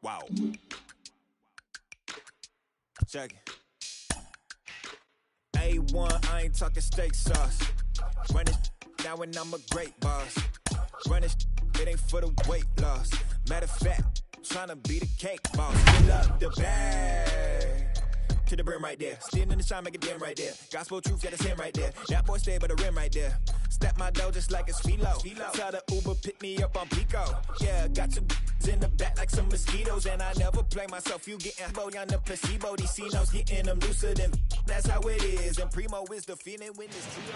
Wow. Check it. A1, I ain't talking steak sauce. Run it now and I'm a great boss. Run it ain't for the weight loss. Matter of fact, tryna be the cake boss. Fill up the bag to the brim right there. Standing in the shine, make it dim right there. Gospel truth, yeah, that's him right there. That boy stay by the rim right there. Step my dough just like it's philo. Tell the Uber pick me up on Pico. Yeah, got some in the back like some mosquitoes. And I never play myself. You getting bold on the placebo. These C-notes getting them looser than that's how it is. And Primo is the feeling when this trio.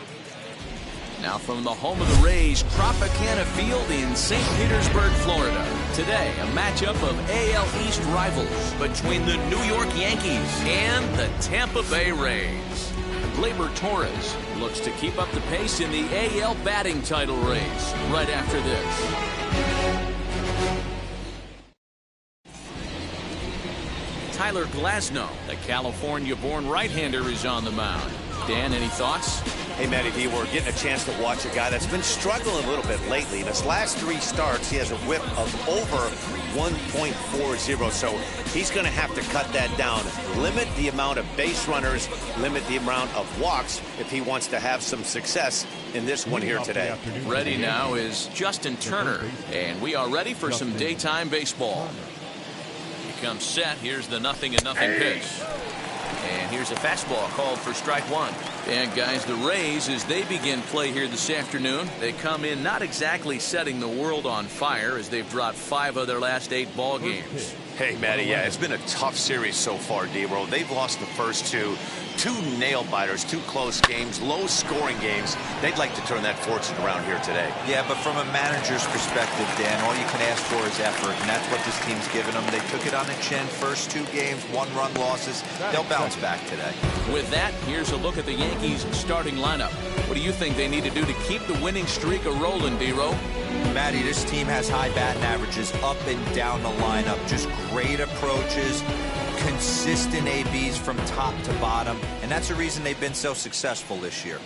Now from the home of the Rays, Tropicana Field in St. Petersburg, Florida. Today, a matchup of AL East rivals between the New York Yankees and the Tampa Bay Rays. Gleyber Torres looks to keep up the pace in the AL batting title race right after this. Tyler Glasnow, the California-born right-hander, is on the mound. Dan, any thoughts? Hey, Matty D, we're getting a chance to watch a guy that's been struggling a little bit lately. In his last 3 starts, he has a whip of over 1.40, so he's going to have to cut that down. Limit the amount of base runners, limit the amount of walks if he wants to have some success in this one here today. Ready now is Justin Turner, and we are ready for some daytime baseball. He comes set. Here's the 0-0 pitch. And here's a fastball called for strike one. And guys, the Rays, as they begin play here this afternoon, they come in not exactly setting the world on fire as they've dropped 5 of their last 8 ball games. Hey, Matty, yeah, it's been a tough series so far, D-Roll. They've lost the first 2 nail-biters, 2 close games, low-scoring games. They'd like to turn that fortune around here today. Yeah, but from a manager's perspective, Dan, all you can ask for is effort, and that's what this team's given them. They took it on the chin. First 2 games, 1-run losses. They'll bounce back today. With that, here's a look at the Yankees' starting lineup. What do you think they need to do to keep the winning streak a-rolling, D-Roll? Matty, this team has high batting averages up and down the lineup. Just great approaches, consistent ABs from top to bottom, and that's the reason they've been so successful this year.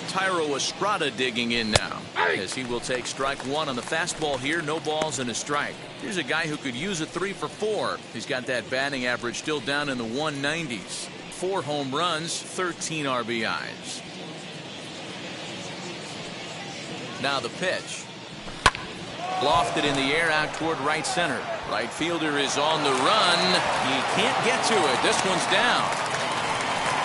Thairo Estrada digging in now, as he will take strike one on the fastball here. No balls and a strike. Here's a guy who could use a 3 for 4. He's got that batting average still down in the 190s. 4 home runs, 13 RBIs. Now the pitch. Lofted in the air out toward right center. Right fielder is on the run. He can't get to it. This one's down.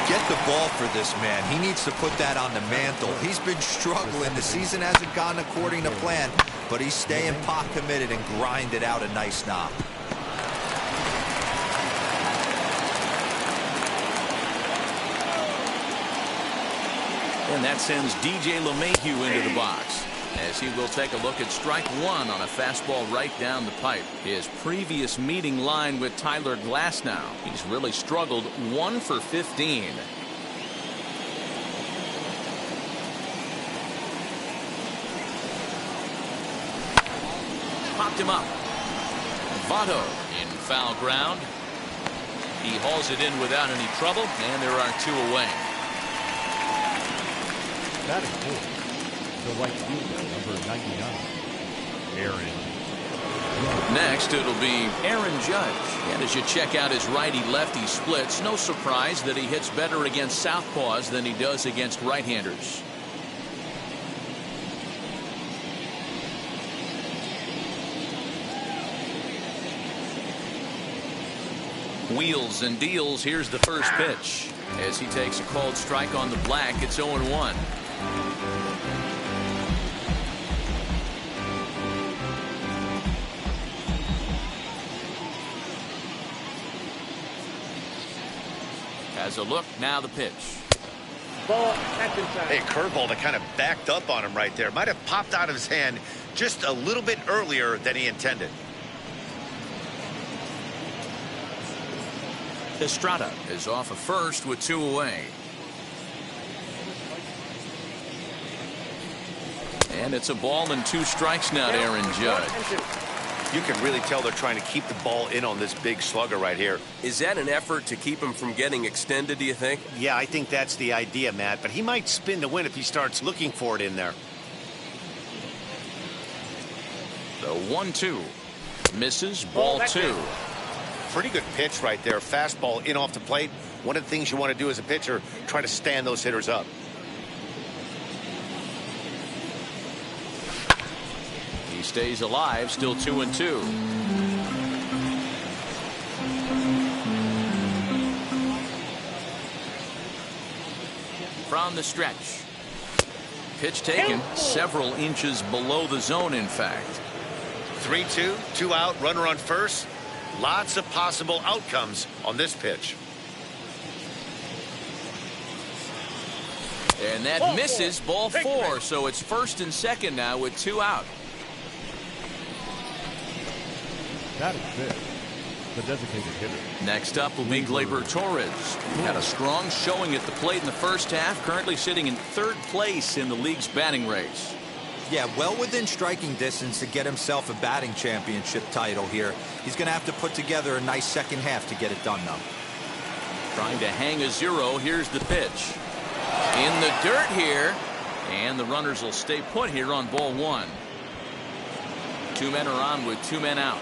Get the ball for this man. He needs to put that on the mantle. He's been struggling. The season hasn't gone according to plan, but he's staying pot committed and grinded out a nice knock. And that sends DJ LeMahieu into the box, as he will take a look at strike one on a fastball right down the pipe. His previous meeting line with Tyler Glasnow, he's really struggled. 1 for 15. Popped him up. Votto in foul ground. He hauls it in without any trouble, and there are 2 away. Batting fourth, the right fielder, number 99, Aaron. Next, it'll be Aaron Judge. And as you check out his righty-lefty splits, no surprise that he hits better against southpaws than he does against right-handers. Wheels and deals. Here's the first pitch. As he takes a called strike on the black, it's 0-1. As a look, now the pitch. Ball at inside. Hey, curveball that kind of backed up on him right there. Might have popped out of his hand just a little bit earlier than he intended. Estrada is off of first with 2 away. And it's a ball and 2 strikes now to Aaron Judge. You can really tell they're trying to keep the ball in on this big slugger right here. Is that an effort to keep him from getting extended, do you think? Yeah, I think that's the idea, Matt. But he might spin to win if he starts looking for it in there. The 1-2. Misses. Ball 2. Pretty good pitch right there. Fastball in off the plate. One of the things you want to do as a pitcher, try to stand those hitters up. He stays alive, still 2-2. From the stretch. Pitch taken several inches below the zone, in fact. 3-2, 2 out, runner on first. Lots of possible outcomes on this pitch. And that misses. Ball 4. So it's first and second now with 2 out. That is fifth. The designated hitter. Next up will be Gleyber Torres. He had a strong showing at the plate in the first half. Currently sitting in 3rd place in the league's batting race. Yeah, well within striking distance to get himself a batting championship title here. He's going to have to put together a nice second half to get it done, though. Trying to hang a 0. Here's the pitch. In the dirt here. And the runners will stay put here on ball 1. 2 men are on with 2 men out.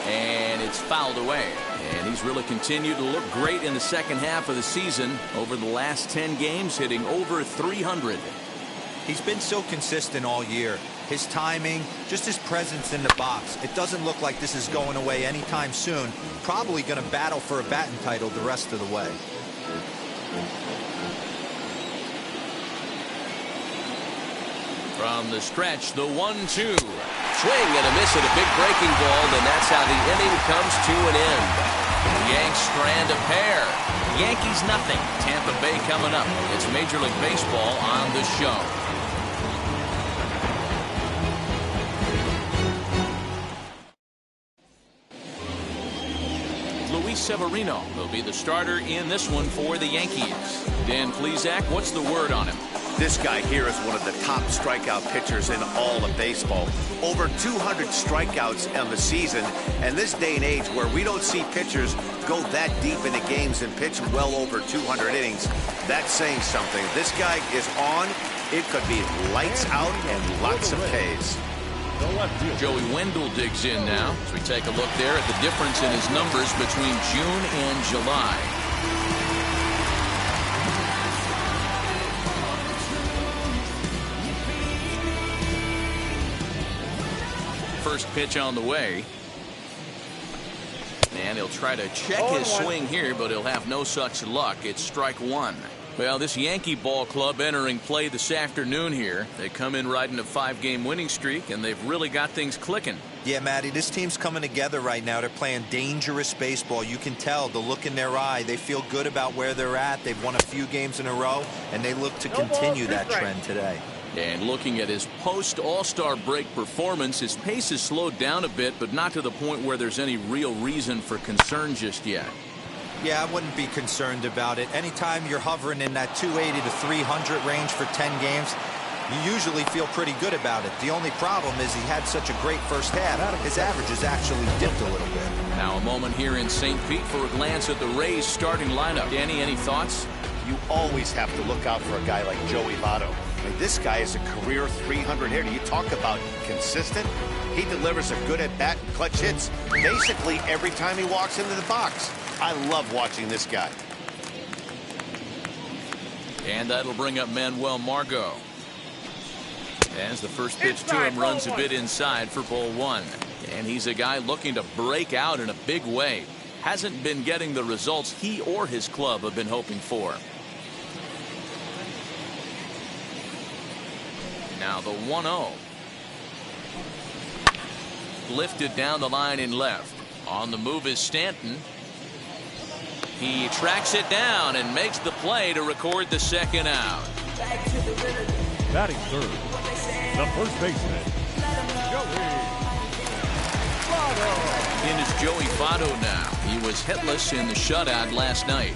And it's fouled away. And he's really continued to look great in the second half of the season. Over the last 10 games, hitting over 300. He's been so consistent all year. His timing, just his presence in the box. It doesn't look like this is going away anytime soon. Probably going to battle for a batting title the rest of the way. From the stretch, the 1-2. Swing and a miss at a big breaking ball, and that's how the inning comes to an end. Yanks strand a pair. Yankees nothing. Tampa Bay coming up. It's Major League Baseball on the show. Luis Severino will be the starter in this one for the Yankees. Dan Plesac, what's the word on him? This guy here is one of the top strikeout pitchers in all of baseball. Over 200 strikeouts on the season. And this day and age where we don't see pitchers go that deep into games and pitch well over 200 innings, that's saying something. This guy is on. It could be lights out and lots of Ks. Joey Wendell digs in now as we take a look there at the difference in his numbers between June and July. First pitch on the way. And he'll try to check his swing here, but he'll have no such luck. It's strike 1. Well, this Yankee ball club entering play this afternoon here. They come in riding a 5-game winning streak, and they've really got things clicking. Yeah, Matty, this team's coming together right now. They're playing dangerous baseball. You can tell the look in their eye. They feel good about where they're at. They've won a few games in a row, and they look to continue that trend today. And looking at his post-All-Star break performance, his pace has slowed down a bit, but not to the point where there's any real reason for concern just yet. Yeah, I wouldn't be concerned about it. Anytime you're hovering in that 280 to 300 range for 10 games, you usually feel pretty good about it. The only problem is he had such a great first half. His average has actually dipped a little bit. Now a moment here in St. Pete for a glance at the Rays starting lineup. Danny, any thoughts? You always have to look out for a guy like Joey Votto. I mean, this guy is a career 300 hitter. You talk about consistent. He delivers a good at-bat and clutch hits basically every time he walks into the box. I love watching this guy. And that'll bring up Manuel Margot. As the first pitch to him runs a bit inside for ball 1. And he's a guy looking to break out in a big way. Hasn't been getting the results he or his club have been hoping for. Now the 1-0. Lifted down the line in left. On the move is Stanton. He tracks it down and makes the play to record the second out. Batting third, the first baseman, Joey Votto. In is Joey Votto now. He was hitless in the shutout last night.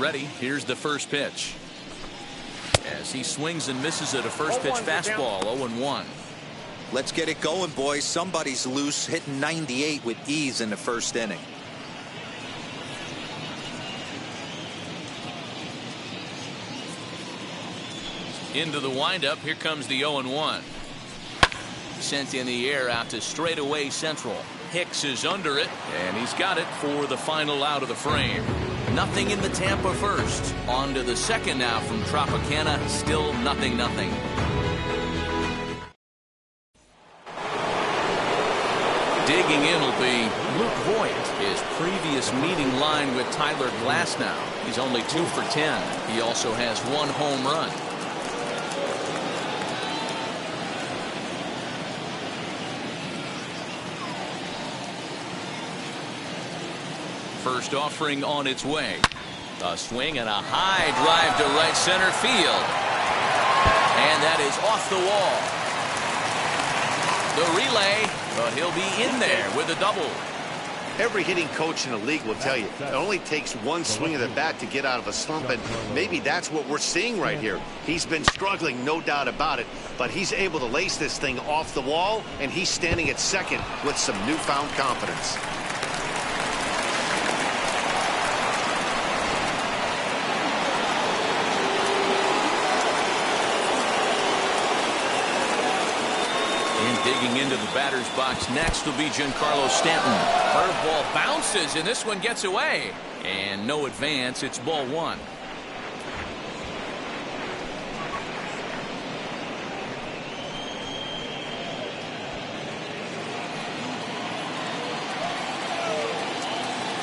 ready. Here's the first pitch. As he swings and misses at a first pitch fastball. 0-1. Let's get it going, boys. Somebody's loose, hitting 98 with ease in the first inning. Into the windup. Here comes the 0-1. Sent in the air out to straightaway central. Hicks is under it, and he's got it for the final out of the frame. Nothing in the Tampa first. On to the second now from Tropicana. Still 0-0. Digging in will be Luke Voigt. His previous meeting line with Tyler Glasnow. He's only 2 for 10. He also has 1 home run. First offering on its way. A swing and a high drive to right center field. And that is off the wall. The relay, but he'll be in there with a double. Every hitting coach in the league will tell you it only takes one swing of the bat to get out of a slump, and maybe that's what we're seeing right here. He's been struggling, no doubt about it, but he's able to lace this thing off the wall, and he's standing at second with some newfound confidence. Digging into the batter's box next will be Giancarlo Stanton. Curveball bounces, and this one gets away. And no advance. It's ball 1.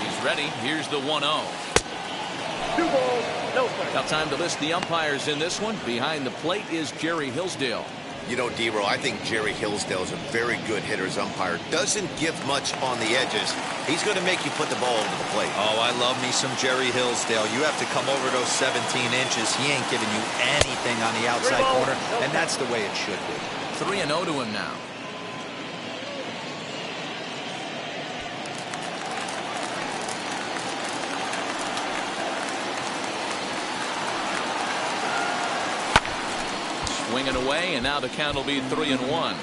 He's ready. Here's the 1-0. 2 balls, no strikes. Now time to list the umpires in this one. Behind the plate is Jerry Hillsdale. You know, Dero, I think Jerry Hillsdale is a very good hitter's umpire. Doesn't give much on the edges. He's going to make you put the ball over the plate. Oh, I love me some Jerry Hillsdale. You have to come over those 17 inches. He ain't giving you anything on the outside corner, and that's the way it should be. 3-0 to him now. Swinging away, and now the count will be 3-1.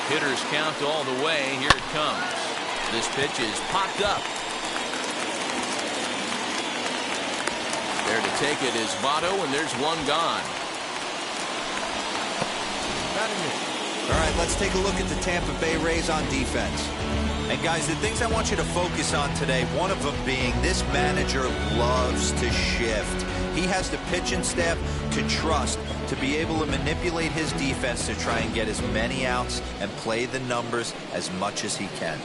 Hitters count all the way. Here it comes. This pitch is popped up. There to take it is Votto, and there's one gone. All right, let's take a look at the Tampa Bay Rays on defense. And guys, the things I want you to focus on today, one of them being this manager loves to shift. He has the pitching staff to trust to be able to manipulate his defense to try and get as many outs and play the numbers as much as he can.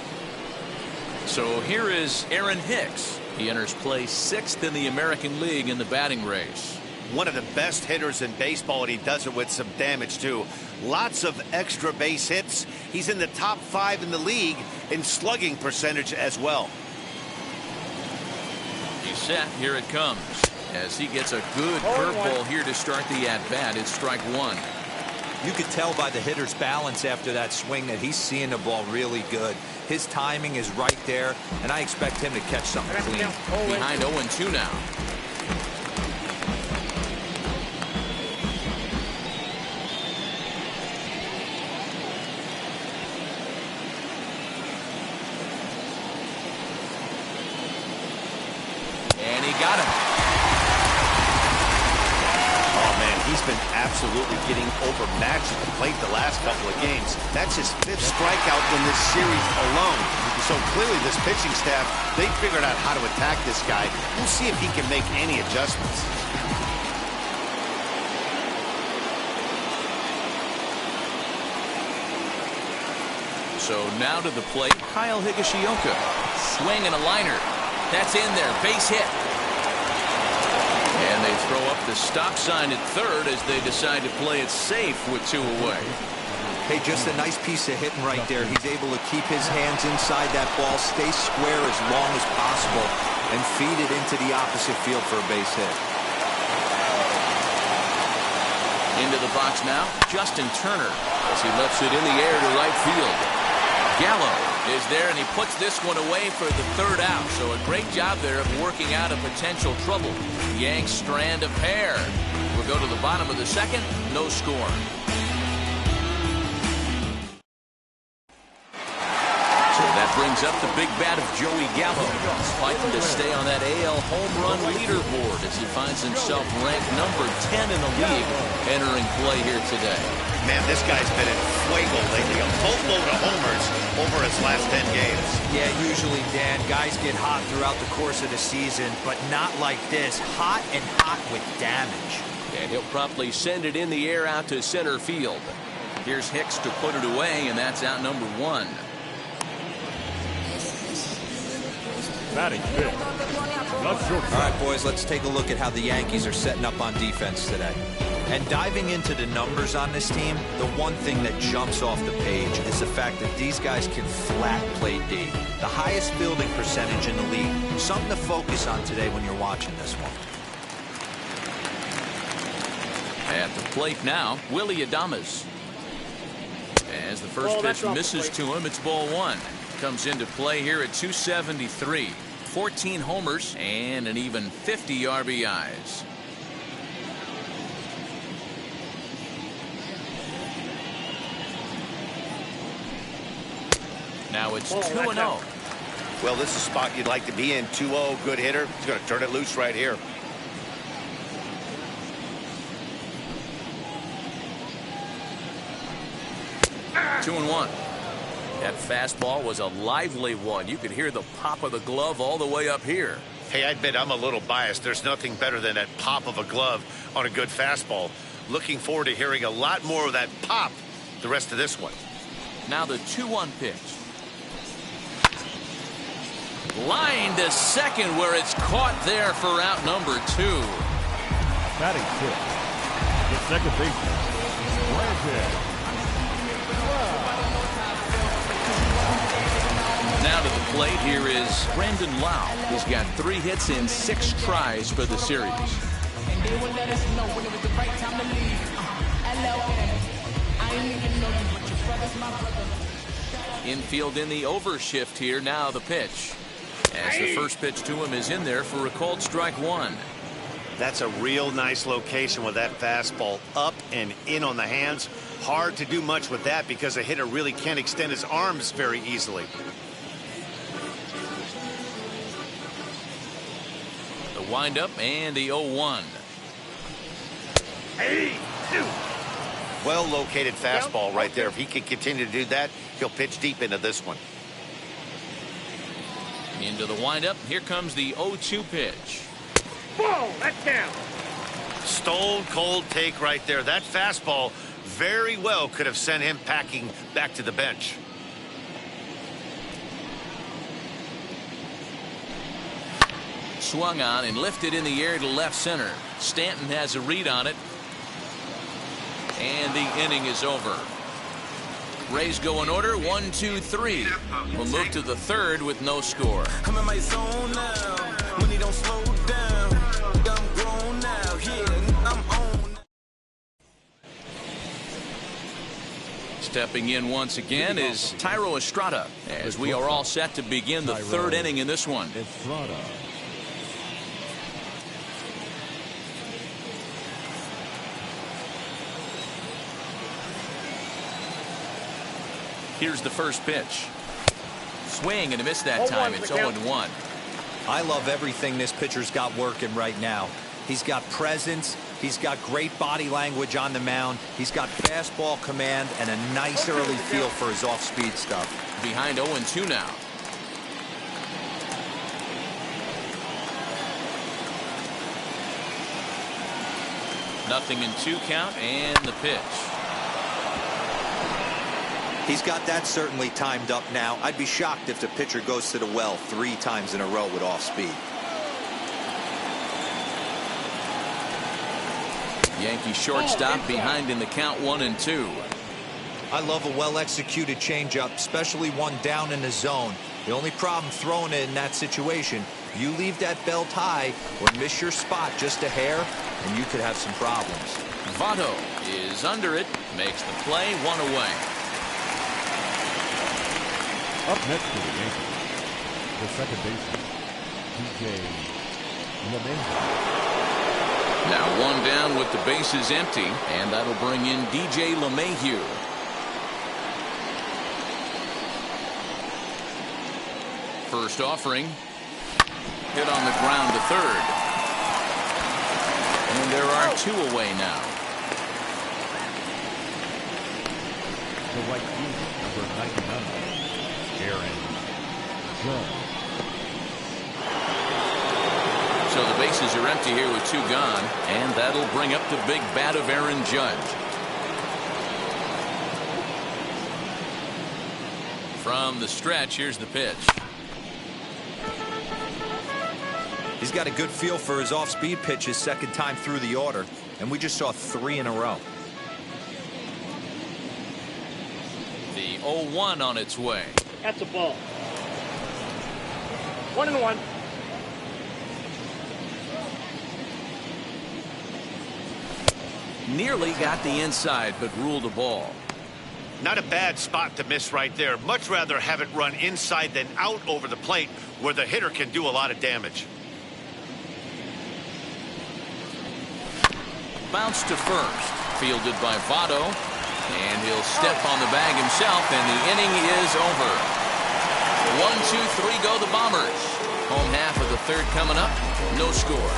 So here is Aaron Hicks. He enters play 6th in the American League in the batting race. One of the best hitters in baseball, and he does it with some damage too. Lots of extra base hits. He's in the top 5 in the league in slugging percentage as well. He's set. Here it comes. As he gets a good curveball here to start the at-bat. It's strike 1. You could tell by the hitter's balance after that swing that he's seeing the ball really good. His timing is right there, and I expect him to catch something clean. Behind 0-2 now. Got him. Oh, man, he's been absolutely getting overmatched at the plate the last couple of games. That's his 5th strikeout in this series alone. So clearly this pitching staff, they figured out how to attack this guy. We'll see if he can make any adjustments. So now to the plate, Kyle Higashioka. Swing and a liner. That's in there. Base hit. And they throw up the stop sign at 3rd as they decide to play it safe with 2 away. Hey, just a nice piece of hitting right there. He's able to keep his hands inside that ball, stay square as long as possible, and feed it into the opposite field for a base hit. Into the box now, Justin Turner, as he lifts it in the air to right field. Gallo is there, and he puts this one away for the third out. So a great job there of working out a potential trouble. Yanks strand a pair. We'll go to the bottom of the second, no score. Brings up the big bat of Joey Gallo, fighting to stay on that AL home run leaderboard as he finds himself ranked number 10 in the league entering play here today. Man, this guy's been in fuego lately. A boatload of homers over his last 10 games. Yeah, usually, Dan, guys get hot throughout the course of the season, but not like this. Hot and hot with damage. And he'll promptly send it in the air out to center field. Here's Hicks to put it away, and that's out number 1. Batting fifth. All right, boys, let's take a look at how the Yankees are setting up on defense today. And diving into the numbers on this team, the one thing that jumps off the page is the fact that these guys can flat play D. The highest fielding percentage in the league. Something to focus on today when you're watching this one. At the plate now, Willy Adames. As the first pitch misses to him, it's ball 1. Comes into play here at 273. 14 homers and an even 50 RBIs. Now it's 2-0. Well, this is a spot you'd like to be in. 2-0, good hitter. He's going to turn it loose right here. Two and 1. That fastball was a lively one. You could hear the pop of the glove all the way up here. Hey, I admit I'm a little biased. There's nothing better than that pop of a glove on a good fastball. Looking forward to hearing a lot more of that pop the rest of this one. Now the 2-1 pitch. Line to second, where it's caught there for out number 2. Batting fifth. The second baseman, Brandon. Now to the plate, here is Brandon Lau. He's got 3 hits in 6 tries for the series. Infield in the overshift here. Now the pitch. As the first pitch to him is in there for a called strike 1. That's a real nice location with that fastball up and in on the hands. Hard to do much with that because a hitter really can't extend his arms very easily. The windup and the 0-1. Well located fastball right there. If he can continue to do that, he'll pitch deep into this one. Into the windup. Here comes the 0-2 pitch. Whoa, that's down. Stone cold take right there. That fastball very well could have sent him packing back to the bench. Swung on and lifted in the air to left center. Stanton has a read on it. And the inning is over. Rays go in order, 1, 2, 3. We'll move to the third with no score. I'm in my zone now. Money don't slow down. I'm grown now. Yeah, I'm on. Stepping in once again is Thairo Estrada, as we are all set to begin the third inning in this one. Estrada. Here's the first pitch. Swing and a miss that time. It's 0-1. I love everything this pitcher's got working right now. He's got presence. He's got great body language on the mound. He's got fastball command and a nice early feel for his off-speed stuff. Behind 0-2 now. Nothing in 2 count and the pitch. He's got that certainly timed up now. I'd be shocked if the pitcher goes to the well 3 times in a row with off speed. Yankee shortstop behind in the count 1-2. I love a well-executed changeup, especially one down in the zone. The only problem throwing it in that situation, you leave that belt high or miss your spot just a hair, and you could have some problems. Votto is under it, makes the play, 1 away. Up next for the Yankees, the second baseman, DJ LeMahieu. Now 1 down with the bases empty, and that'll bring in DJ LeMahieu. First offering, hit on the ground to third. And there are 2 away now. The right fielder, number 99, Aaron Judge. So the bases are empty here with 2 gone, and that'll bring up the big bat of Aaron Judge. From the stretch, here's the pitch. He's got a good feel for his off-speed pitches second time through the order, and we just saw 3 in a row. The 0-1 on its way. That's a ball. 1-1. Nearly got the inside, but ruled a ball. Not a bad spot to miss right there. Much rather have it run inside than out over the plate where the hitter can do a lot of damage. Bounce to first, fielded by Votto, and he'll step on the bag himself, and the inning is over. 1, 2, 3 go the Bombers. Home half of the third coming up, no score.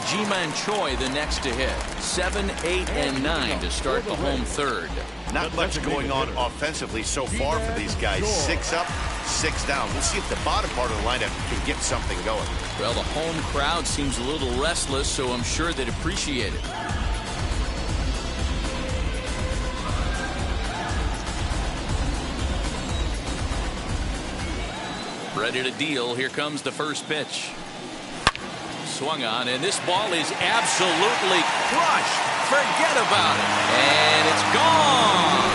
Ji-Man Choi the next to hit. 7, 8, and 9 to start the home third. Not much going on offensively so far for these guys. 6 up, 6 down. We'll see if the bottom part of the lineup can get something going. Well, the home crowd seems a little restless, so I'm sure they'd appreciate it. Ready to deal. Here comes the first pitch. Swung on, and this ball is absolutely crushed. Forget about it. And it's gone.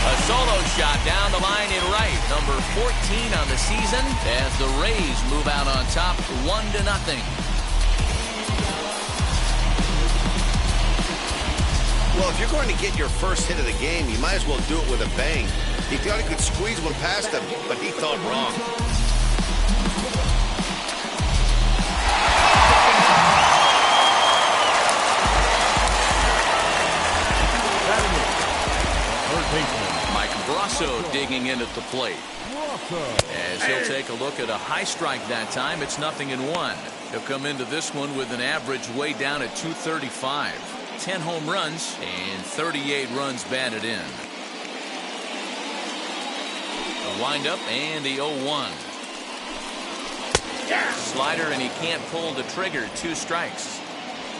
A solo shot down the line in right. Number 14 on the season as the Rays move out on top 1-0. Well, if you're going to get your first hit of the game, you might as well do it with a bang. He thought he could squeeze one past him, but he thought wrong. Third baseman, Mike Brasso digging in at the plate. As he'll take a look at a high strike that time, it's 0-1. He'll come into this one with an average way down at 235. 10 home runs and 38 runs batted in. A windup and the 0-1. Slider, and he can't pull the trigger. 2 strikes.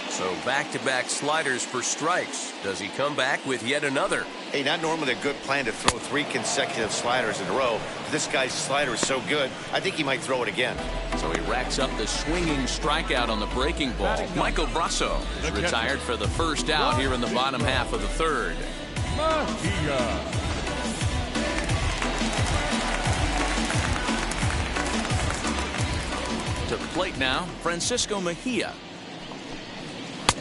So back-to-back sliders for strikes. Does he come back with yet another? Hey, not normally a good plan to throw 3 consecutive sliders in a row. This guy's slider is so good, I think he might throw it again. So he racks up the swinging strikeout on the breaking ball. Michael Brasso is retired for the first out here in the bottom half of the third. Mejia. To the plate now, Francisco Mejia.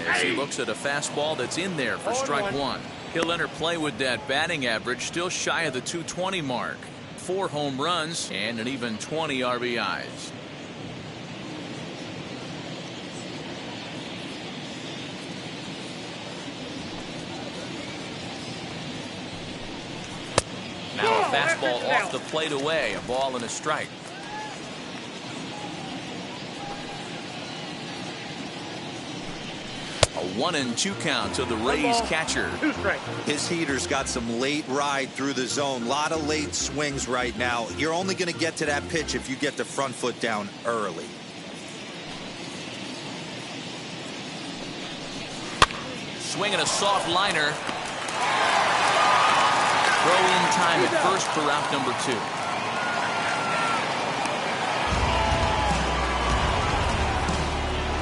As he looks at a fastball that's in there for strike 1. He'll enter play with that batting average still shy of the 220 mark. 4 home runs and an even 20 RBIs. Now a fastball off the plate away. A ball and a strike. A 1-2 count to the Rays catcher. 2 strikes. His heater's got some late ride through the zone. A lot of late swings right now. You're only going to get to that pitch if you get the front foot down early. Swinging a soft liner. Throw in time at first for out number 2.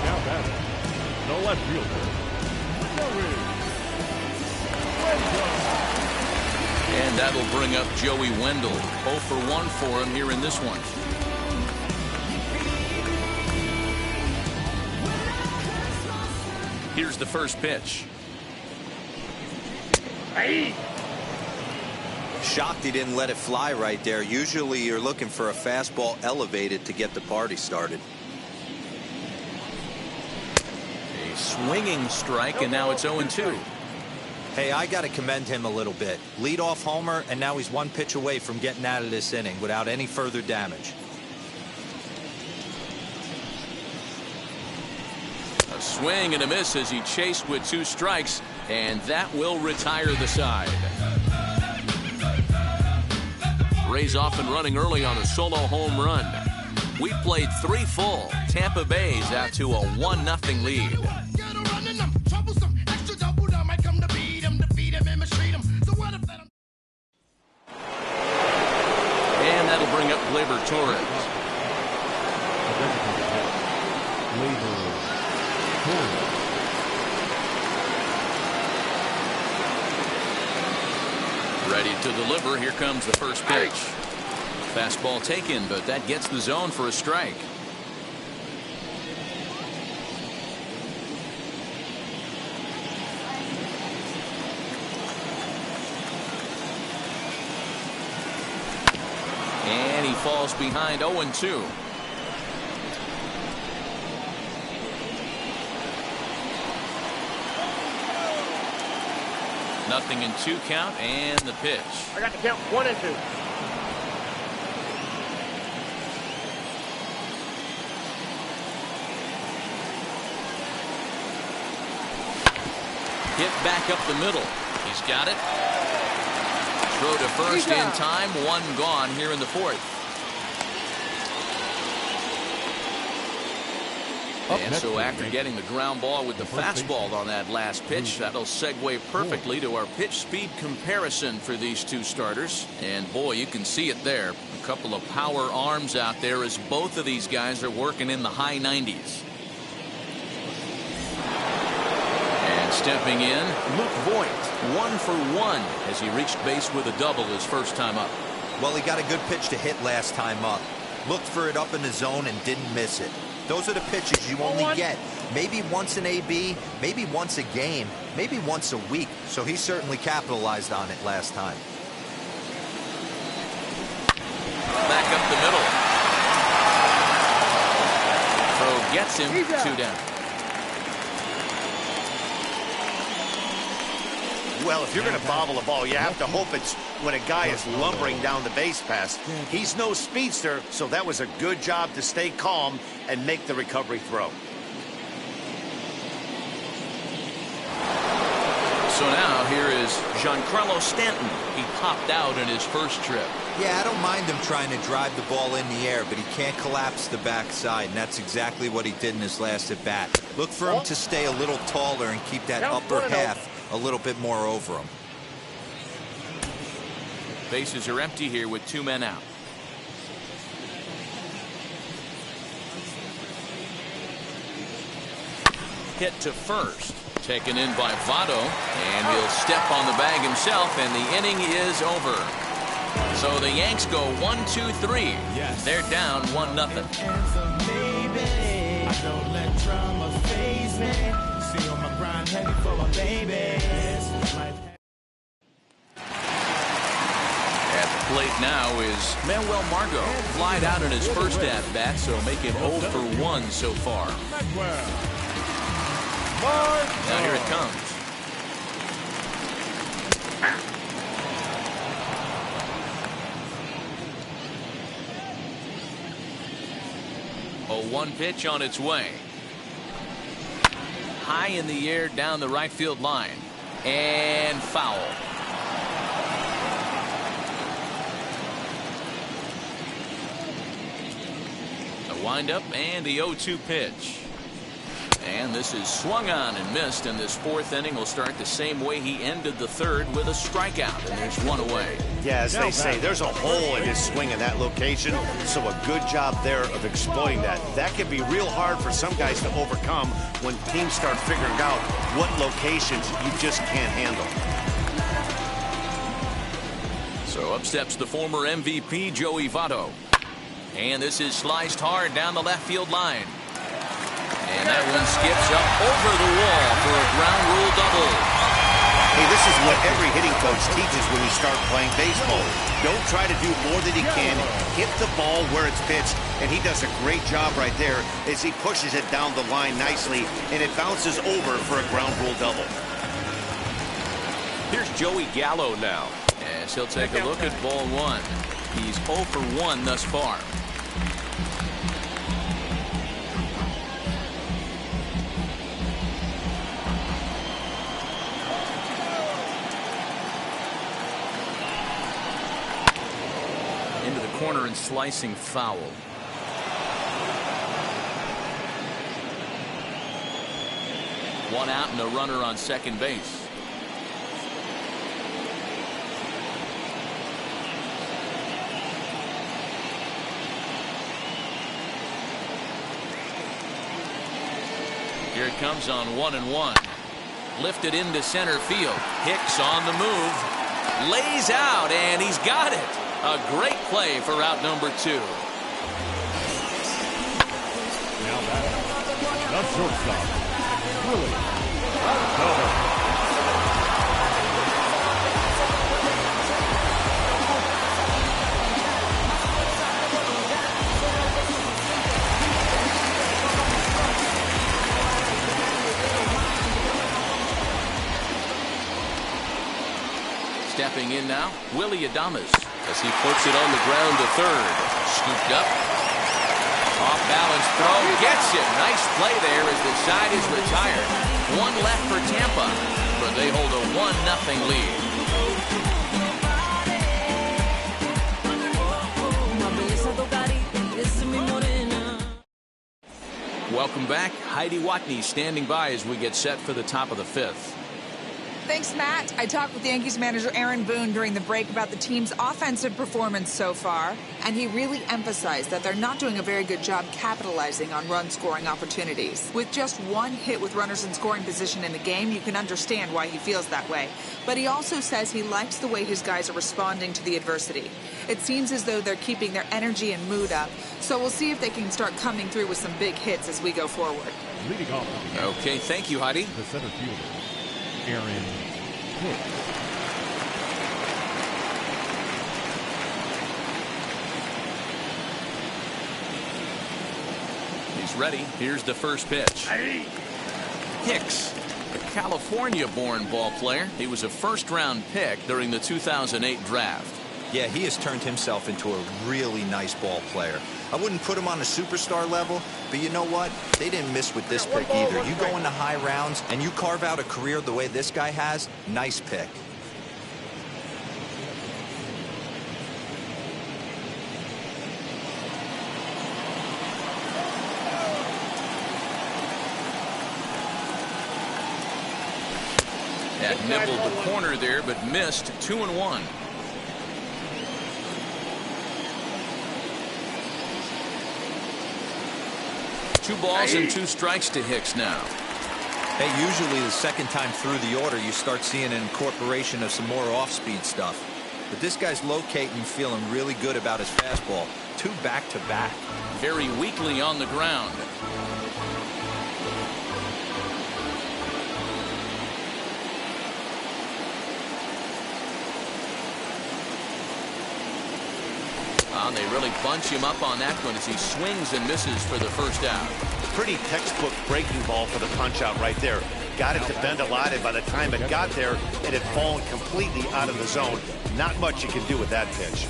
Now batting, the left fielder, Joey And that'll bring up Joey Wendell. 0 for 1 for him here in this one. Here's the first pitch. Hey. Shocked he didn't let it fly right there. Usually you're looking for a fastball elevated to get the party started. A swinging strike, and now it's 0-2. Hey, I got to commend him a little bit. Leadoff homer, and now he's one pitch away from getting out of this inning without any further damage. A swing and a miss as he chased with 2 strikes, and that will retire the side. Rays off and running early on a solo home run. We played 3 full. Tampa Bay's out to a 1-0 lead. And that'll bring up Gleyber Torres. Ready to deliver. Here comes the first pitch. Fastball taken, but that gets the zone for a strike. And he falls behind 0-2. Nothing in 2 count, and the pitch. I got to count 1 and 2. Hit back up the middle. He's got it. Throw to first in time. 1 gone here in the 4th. And so after getting the ground ball with the fastball on that last pitch, that'll segue perfectly to our pitch speed comparison for these 2 starters. And boy, you can see it there. A couple of power arms out there as both of these guys are working in the high 90s. And stepping in, Luke Voigt, 1 for 1 as he reached base with a double his first time up. Well, he got a good pitch to hit last time up. Looked for it up in the zone and didn't miss it. Those are the pitches you only get maybe once an AB, maybe once a game, maybe once a week. So he certainly capitalized on it last time. Back up the middle. Throw gets him 2 down. Well, if you're going to bobble a ball, you have to hope it's when a guy is lumbering down the base pass. He's no speedster, so that was a good job to stay calm and make the recovery throw. So now here is Giancarlo Stanton. He popped out in his first trip. Yeah, I don't mind him trying to drive the ball in the air, but he can't collapse the backside, and that's exactly what he did in his last at bat. Look for him to stay a little taller and keep that upper half a little bit more over him. Bases are empty here with 2 men out. Hit to first. Taken in by Votto, and he'll step on the bag himself, and the inning is over. So the Yanks go 1-2-3. Yes. They're down 1-0. At the plate now is Manuel Margot. Flied out in his first at-bat, so make him 0 for 1 so far. Now here it comes. A 1 pitch on its way. High in the air down the right field line. And foul. A windup and the 0-2 pitch. And this is swung on and missed, and this 4th inning will start the same way he ended the 3rd with a strikeout, and there's 1 away. Yeah, as they say, there's a hole in his swing in that location, so a good job there of exploiting that. That can be real hard for some guys to overcome when teams start figuring out what locations you just can't handle. So up steps the former MVP, Joey Votto. And this is sliced hard down the left field line. And that one skips up over the wall for a ground rule double. Hey, this is what every hitting coach teaches when you start playing baseball. Don't try to do more than you can. Hit the ball where it's pitched, and he does a great job right there as he pushes it down the line nicely, and it bounces over for a ground rule double. Here's Joey Gallo now. As he'll take a look at ball one. He's 0 for 1 thus far. Into the corner and slicing foul. One out and a runner on second base. Here it comes on 1-1. Lifted into center field. Hicks on the move. Lays out, and he's got it. A great play for out number 2. Now batting, the shortstop, Willie Adames. Stepping in now, Willie Adames, as he puts it on the ground to third. Scooped up. Off balance throw. Gets it. Nice play there as the side is retired. One left for Tampa, but they hold a 1-0 lead. Welcome back. Heidi Watney standing by as we get set for the top of the 5th. Thanks, Matt. I talked with Yankees manager Aaron Boone during the break about the team's offensive performance so far, and he really emphasized that they're not doing a very good job capitalizing on run-scoring opportunities. With just one hit with runners in scoring position in the game, you can understand why he feels that way. But he also says he likes the way his guys are responding to the adversity. It seems as though they're keeping their energy and mood up, so we'll see if they can start coming through with some big hits as we go forward. Leading off. Okay, thank you, Heidi. The center fielder, Aaron Hicks. He's ready. Here's the first pitch. Hicks, a California-born ball player. He was a first-round pick during the 2008 draft. Yeah, he has turned himself into a really nice ball player. I wouldn't put him on a superstar level, but you know what? They didn't miss with this pick either. You go into high rounds and you carve out a career the way this guy has, nice pick. That nibbled the corner there, but missed. 2-1. Two balls and 2 strikes to Hicks now. Hey, usually the second time through the order, you start seeing an incorporation of some more off-speed stuff. But this guy's locating, feeling really good about his fastball. 2 back-to-back. Very weakly on the ground. And they really bunch him up on that one as he swings and misses for the first out. Pretty textbook breaking ball for the punch out right there. Got it to bend a lot, and by the time it got there, it had fallen completely out of the zone. Not much you can do with that pitch.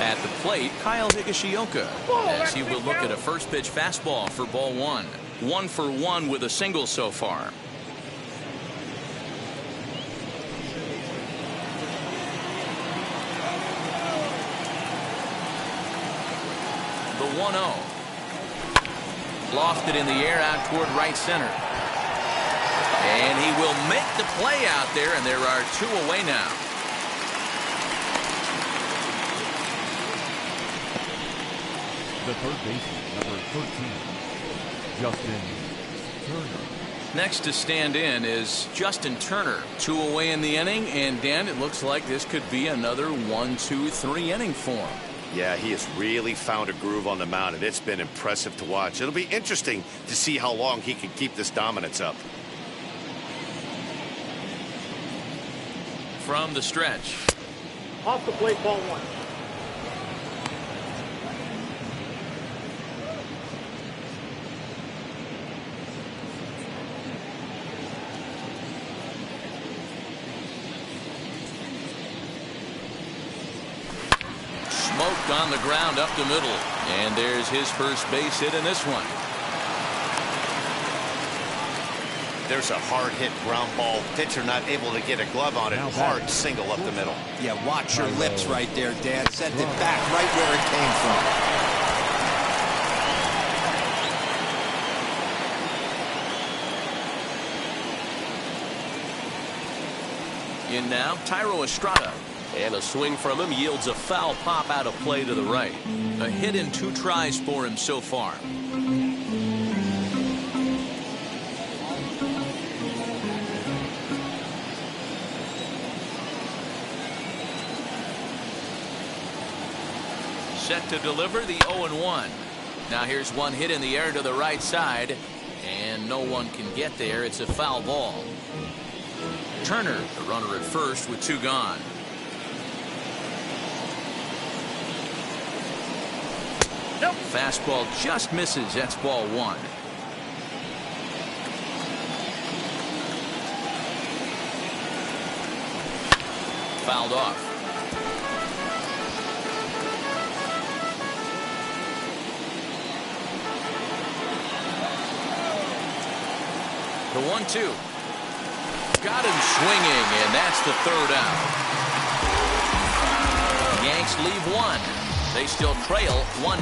At the plate, Kyle Higashioka, as he will look at a first pitch fastball for ball 1. 1 for 1 with a single so far. The 1-0. Lofted in the air out toward right center. And he will make the play out there, and there are 2 away now. the third baseman, number 13, Justin Turner. Next to stand in is Justin Turner. 2 away in the inning, and Dan, it looks like this could be another 1-2-3 inning for him. Yeah, he has really found a groove on the mound, and it's been impressive to watch. It'll be interesting to see how long he can keep this dominance up. From the stretch. Off the plate, ball 1. Smoked on the ground up the middle, and there's his first base hit in this one. There's a hard hit ground ball. Pitcher not able to get a glove on it. Hard single up the middle. Yeah, watch your lips right there, Dan. Sent it back right where it came from. In now, Thairo Estrada. And a swing from him yields a foul pop out of play to the right. A hit in 2 tries for him so far. Set to deliver the 0-1. Now here's one hit in the air to the right side, and no one can get there. It's a foul ball. Turner, the runner at first with 2 gone. Nope. Fastball just misses. That's ball 1. Fouled off. The 1-2. Got him swinging, and that's the 3rd out. Yanks leave 1. They still trail 1-0.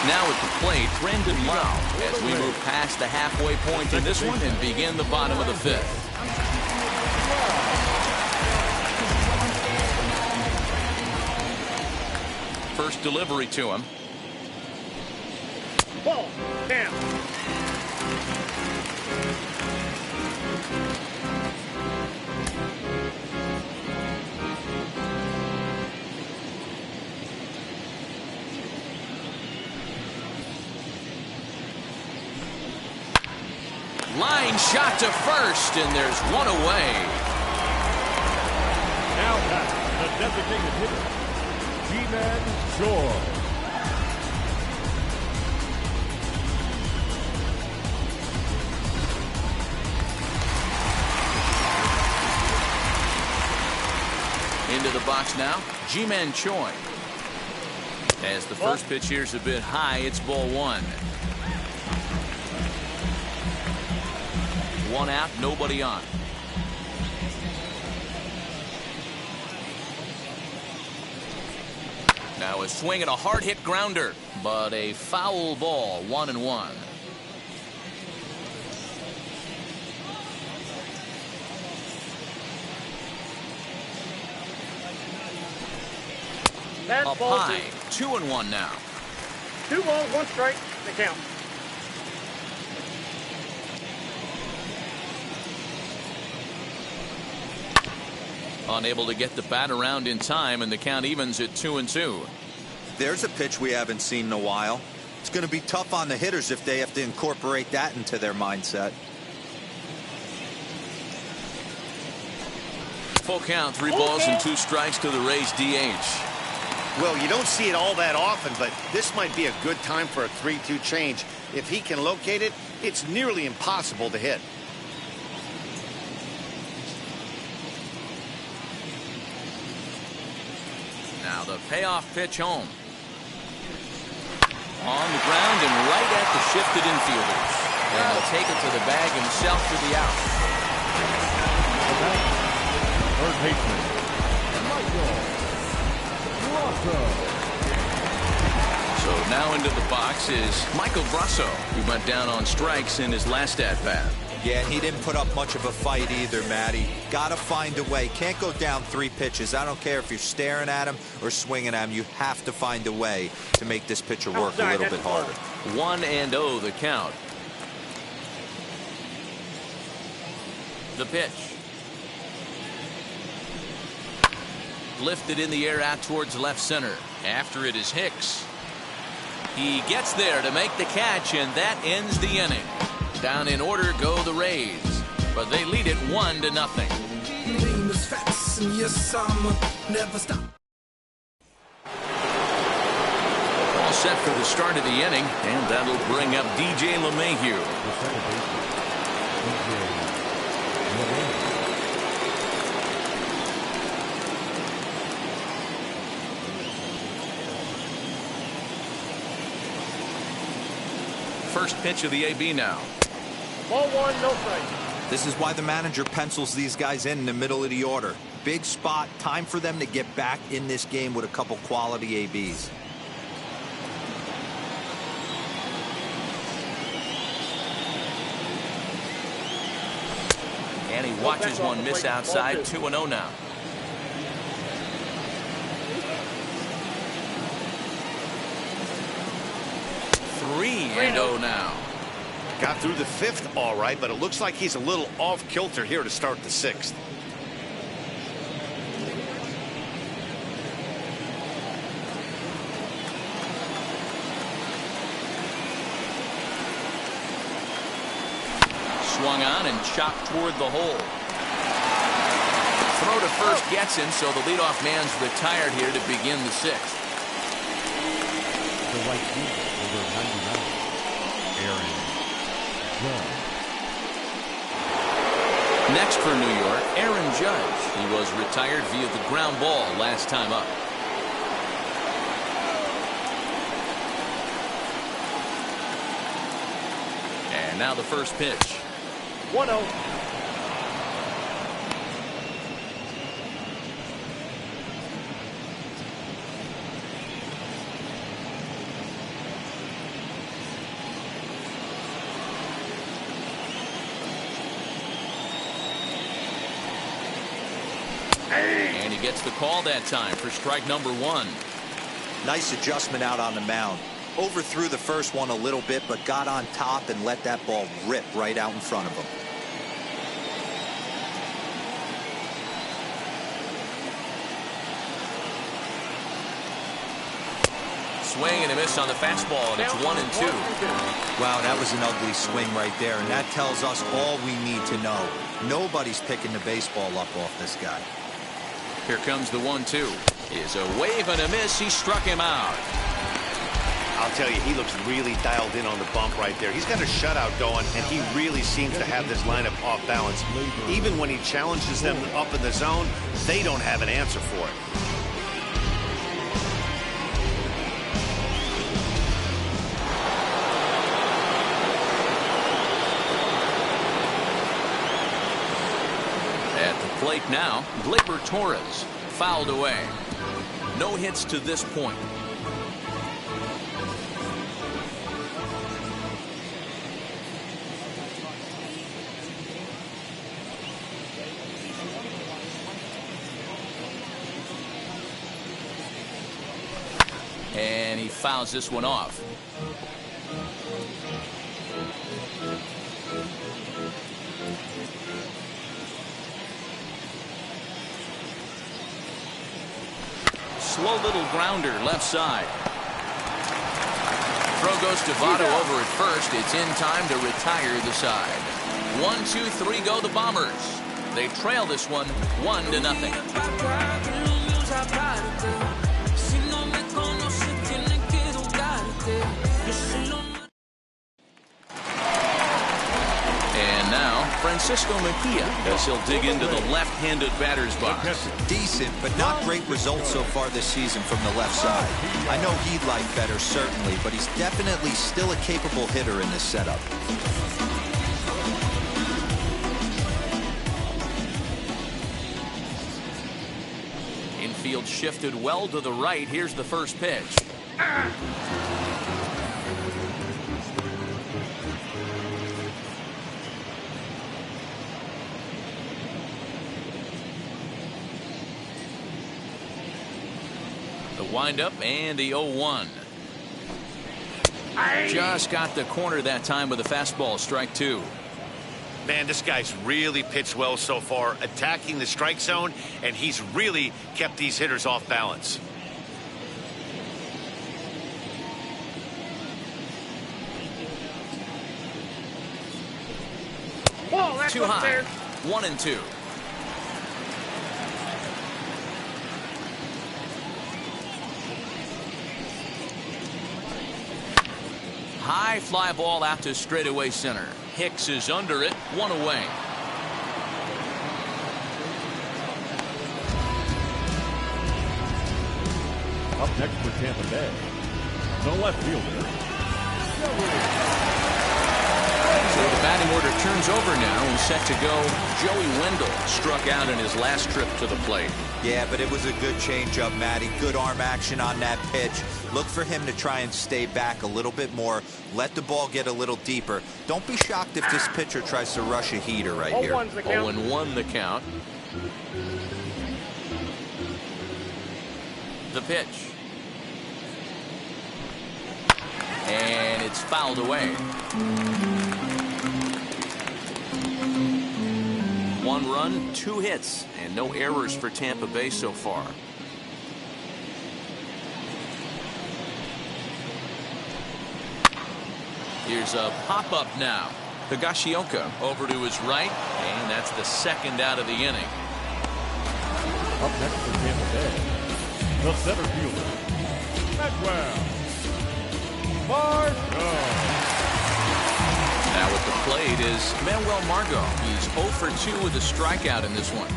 Now at the plate, Brandon Lowe, as we move past the halfway point in this one and begin the bottom of the 5th. First delivery to him. Ball down. Line shot to first, and there's 1 away. Now back, the designated hitter, Ji-Man Choi. Into the box now, Ji-Man Choi. As the first pitch here's a bit high, it's ball 1. 1 out, nobody on. Now a swing and a hard hit grounder, but a foul ball. 1-1. That's Up ball high, 2-1 now. 2 balls, 1 strike. The count. Unable to get the bat around in time, and the count evens at 2-2. There's a pitch we haven't seen in a while. It's going to be tough on the hitters if they have to incorporate that into their mindset. Full count, 3 balls and 2 strikes to the Rays DH. Well, you don't see it all that often, but this might be a good time for a 3-2 change. If he can locate it, it's nearly impossible to hit. Now the payoff pitch home. On the ground and right at the shifted infielders. And he'll take it to the bag himself for the out. Third baseman, Michael Brosseau. So now into the box is Michael Brasso, who went down on strikes in his last at-bat. Yeah, and he didn't put up much of a fight either, Matty. Got to find a way. Can't go down 3 pitches. I don't care if you're staring at him or swinging at him. You have to find a way to make this pitcher work a little bit harder. 1-0 the count. The pitch. Lifted in the air out towards left center. After it is Hicks. He gets there to make the catch, and that ends the inning. Down in order go the Rays, but they lead it 1-0. All set for the start of the inning, and that'll bring up DJ LeMahieu. First pitch of the AB now. Ball 1, no strike. This is why the manager pencils these guys in the middle of the order. Big spot, time for them to get back in this game with a couple quality ABs. And he watches one miss outside. 2-0 now. Three and 0 now. Got through the 5th all right, but it looks like he's a little off kilter here to start the 6th. Swung on and chopped toward the hole. Throw to first gets him, so the leadoff man's retired here to begin the 6th. The right fielder, number 99, Aaron Judge. Next for New York, Aaron Judge. He was retired via the ground ball last time up. And now the first pitch. 1-0. And he gets the call that time for strike number 1. Nice adjustment out on the mound. Overthrew the first one a little bit, but got on top and let that ball rip right out in front of him. Swing and a miss on the fastball, and it's 1-2. Wow, that was an ugly swing right there, and that tells us all we need to know. Nobody's picking the baseball up off this guy. Here comes the 1-2. Is a wave and a miss. He struck him out. I'll tell you, he looks really dialed in on the bump right there. He's got a shutout going, and he really seems to have this lineup off balance. Even when he challenges them up in the zone, they don't have an answer for it. At the plate now, Gleyber Torres fouled away. No hits to this point. And he fouls this one off. Slow little grounder left side. Throw goes to Votto over at first. It's in time to retire the side. 1-2-3 go the Bombers. They trail this one 1-0. And now Francisco Mejia as he'll dig into the left-handed batter's box. Decent, but not great results so far this season from the left side. I know he'd like better, certainly, but he's definitely still a capable hitter in this setup. Infield shifted well to the right. Here's the first pitch. The windup and the 0-1. Just got the corner that time with a fastball, strike 2. Man, this guy's really pitched well so far, attacking the strike zone, and he's really kept these hitters off balance. Whoa, that's Too high. upstairs. 1-2. High fly ball out to straightaway center. Hicks is under it, 1 away. Up next for Tampa Bay, the left fielder, So the batting order turns over now and set to go. Joey Wendell struck out in his last trip to the plate. Yeah, but it was a good changeup, Matty. Good arm action on that pitch. Look for him to try and stay back a little bit more. Let the ball get a little deeper. Don't be shocked if this pitcher tries to rush a heater right here. 0-1 the count. The pitch. And it's fouled away. 1 run, 2 hits, and no errors for Tampa Bay so far. Here's a pop-up now. Higashioka over to his right, and that's the second out of the inning. up next for Tampa Bay, the center fielder, Manuel Margot. Now at the plate is Manuel Margot. He's 0 for 2 with a strikeout in this one.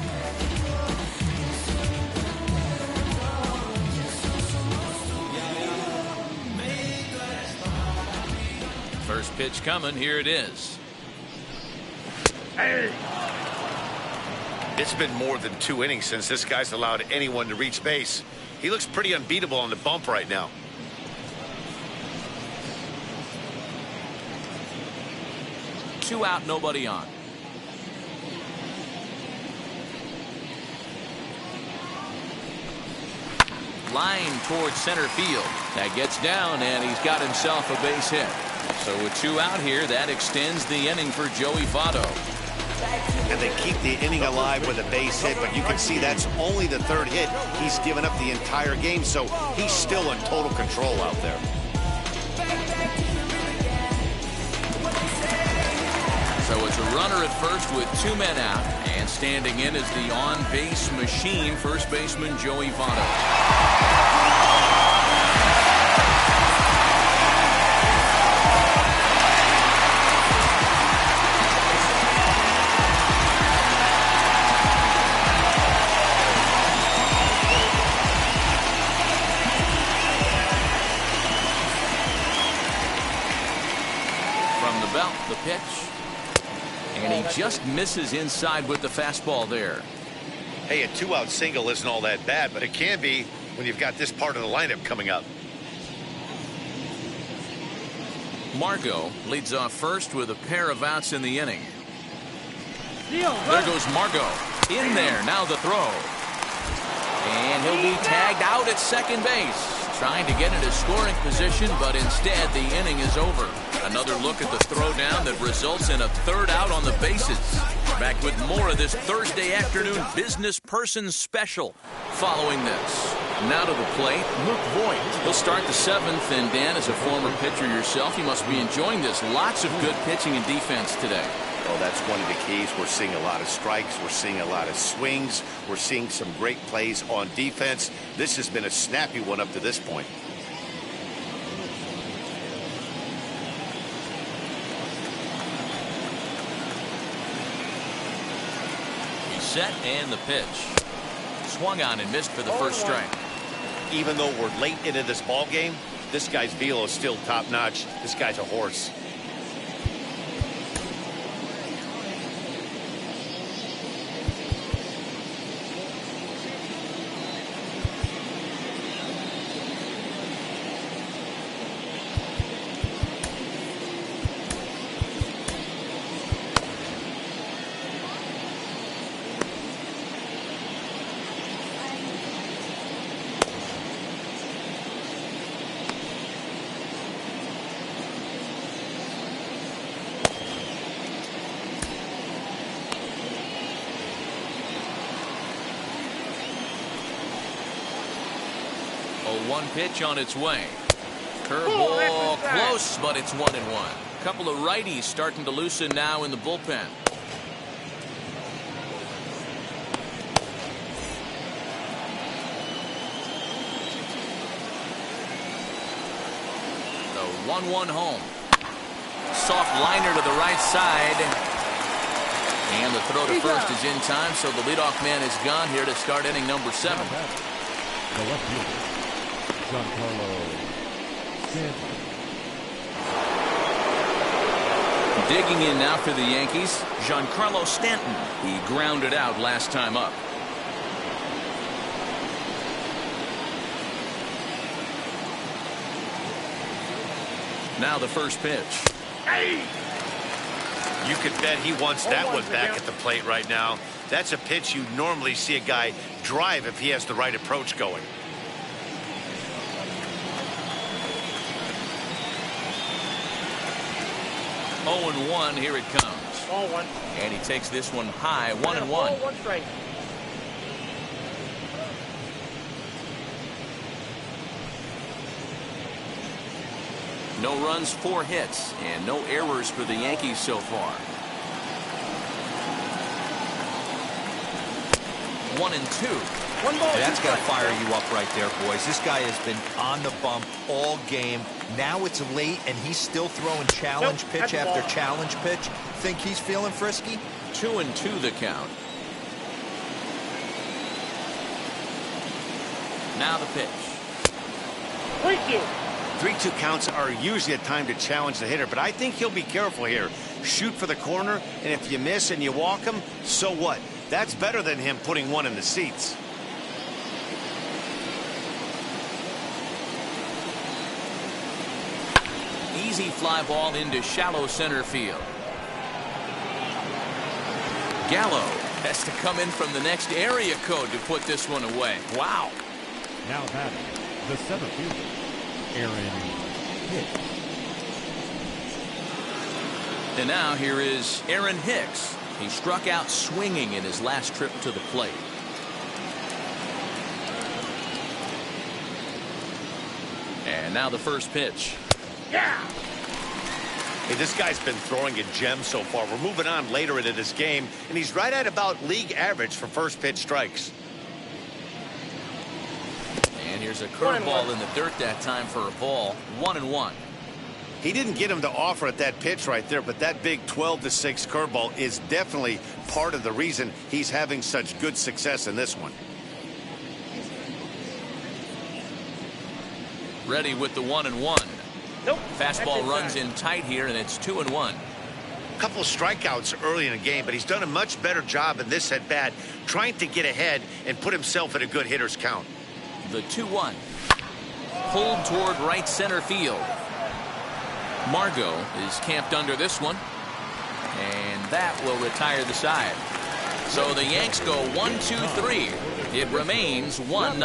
First pitch coming. Here it is. Hey. It's been more than 2 innings since this guy's allowed anyone to reach base. He looks pretty unbeatable on the bump right now. Two out, nobody on. Line towards center field. That gets down, and he's got himself a base hit. So with 2 out here, that extends the inning for Joey Votto. And they keep the inning alive with a base hit, but you can see that's only the 3rd hit. He's given up the entire game, so he's still in total control out there. So it's a runner at first with 2 men out, and standing in is the on-base machine, first baseman Joey Votto. From the belt, the pitch. And he just misses inside with the fastball there. Hey, a 2-out single isn't all that bad, but it can be when you've got this part of the lineup coming up. Margot leads off first with a pair of outs in the inning. There goes Margot. In there, now the throw. And he'll be tagged out at second base. Trying to get into scoring position, but instead the inning is over. Another look at the throwdown that results in a 3rd out on the bases. Back with more of this Thursday afternoon business person special following this. Now to the plate, Luke Voigt. He'll start the 7th, and Dan, as a former pitcher yourself, you must be enjoying this. Lots of good pitching and defense today. Oh, that's one of the keys. We're seeing a lot of strikes. We're seeing a lot of swings. We're seeing some great plays on defense. This has been a snappy one up to this point. He's set, and the pitch. Swung on and missed for the first strike. Even though we're late into this ball game, this guy's velo is still top-notch. This guy's a horse. 0-1 pitch on its way. Curveball close, but it's 1-1. Couple of righties starting to loosen now in the bullpen. The 1-1 home. Soft liner to the right side. And the throw to first is in time, so the leadoff man is gone here to start inning number 7. The left fielder, Giancarlo Stanton. Digging in now for the Yankees, Giancarlo Stanton. He grounded out last time up. Now the first pitch. Hey! You could bet he wants that one back at the plate right now. That's a pitch you normally see a guy drive if he has the right approach going. Oh and 1, here it comes. 0-1. And he takes this one high, 1-1. 1 strike. No runs, 4 hits, and no errors for the Yankees so far. 1-2. 1 ball. That's got to fire you up right there, boys. This guy has been on the bump all game. Now it's late, and he's still throwing challenge pitch after challenge pitch. Think he's feeling frisky? 2-2 the count. Now the pitch. 3-2. 3-2 counts are usually a time to challenge the hitter, but I think he'll be careful here. Shoot for the corner, and if you miss and you walk him, so what? That's better than him putting one in the seats. Easy fly ball into shallow center field. Gallo has to come in from the next area code to put this one away. Wow. Now batting, the center fielder, Aaron Hicks. And now here is Aaron Hicks. He struck out swinging in his last trip to the plate. And now the first pitch. Yeah. Hey, this guy's been throwing a gem so far. We're moving on later into this game, and he's right at about league average for first pitch strikes. And here's a curveball in the dirt that time for a ball. 1-1. He didn't get him to offer at that pitch right there, but that big 12-6 curveball is definitely part of the reason he's having such good success in this one. Ready with the 1-1. Nope. Fastball runs in tight here, and it's 2-1. A couple of strikeouts early in the game, but he's done a much better job in this at bat, trying to get ahead and put himself in a good hitter's count. The 2-1. Pulled toward right center field. Margot is camped under this one, and that will retire the side. So the Yanks go 1-2-3. It remains 1-0.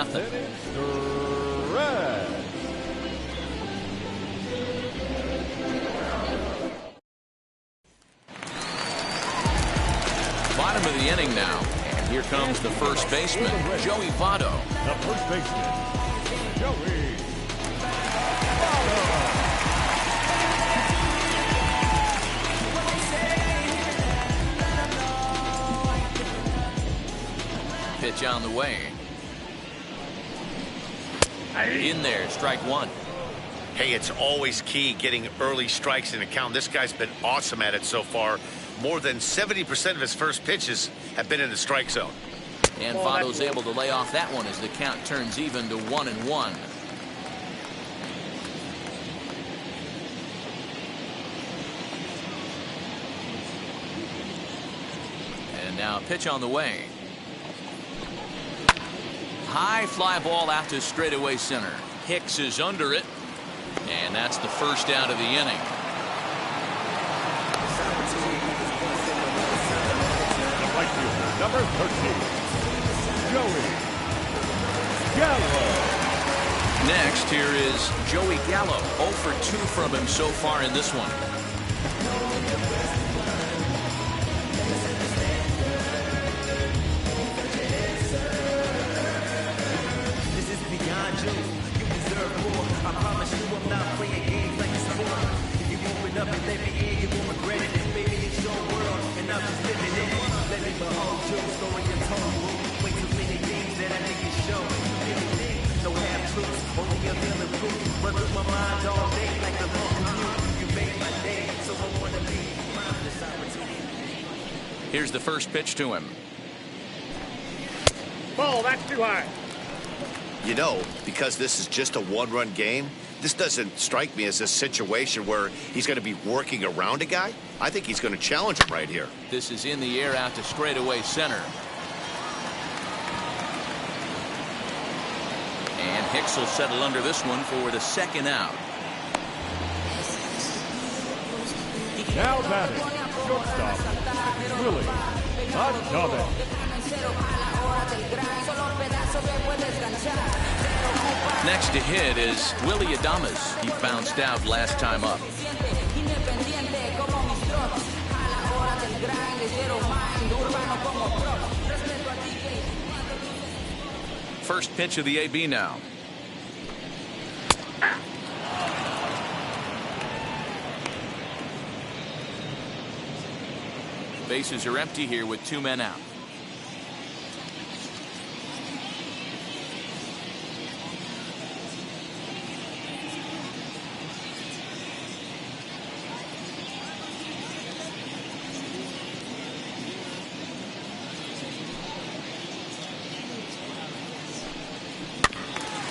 Bottom of the inning now, and here comes the first baseman, Joey Votto. The first baseman, Joey Votto. Pitch on the way. In there, strike one. Hey, it's always key getting early strikes in a count. This guy's been awesome at it so far. More than 70% of his first pitches have been in the strike zone. And Votto's able to lay off that one as the count turns even to 1-1. And now a pitch on the way. High fly ball out to straightaway center. Hicks is under it. And that's the first out of the inning. The right fielder, number 13, Joey Gallo. Next, here is Joey Gallo. 0 for 2 from him so far in this one. Here's the first pitch to him. Ball, that's too high. You know, because this is just a one-run game, this doesn't strike me as a situation where he's going to be working around a guy. I think he's going to challenge him right here. This is in the air out to straightaway center. And Hicks will settle under this one for the second out. Now batting, shortstop, Willie Adames. Next to hit is Willie Adames. He bounced out last time up. First pitch of the AB now. Bases are empty here with 2 men out.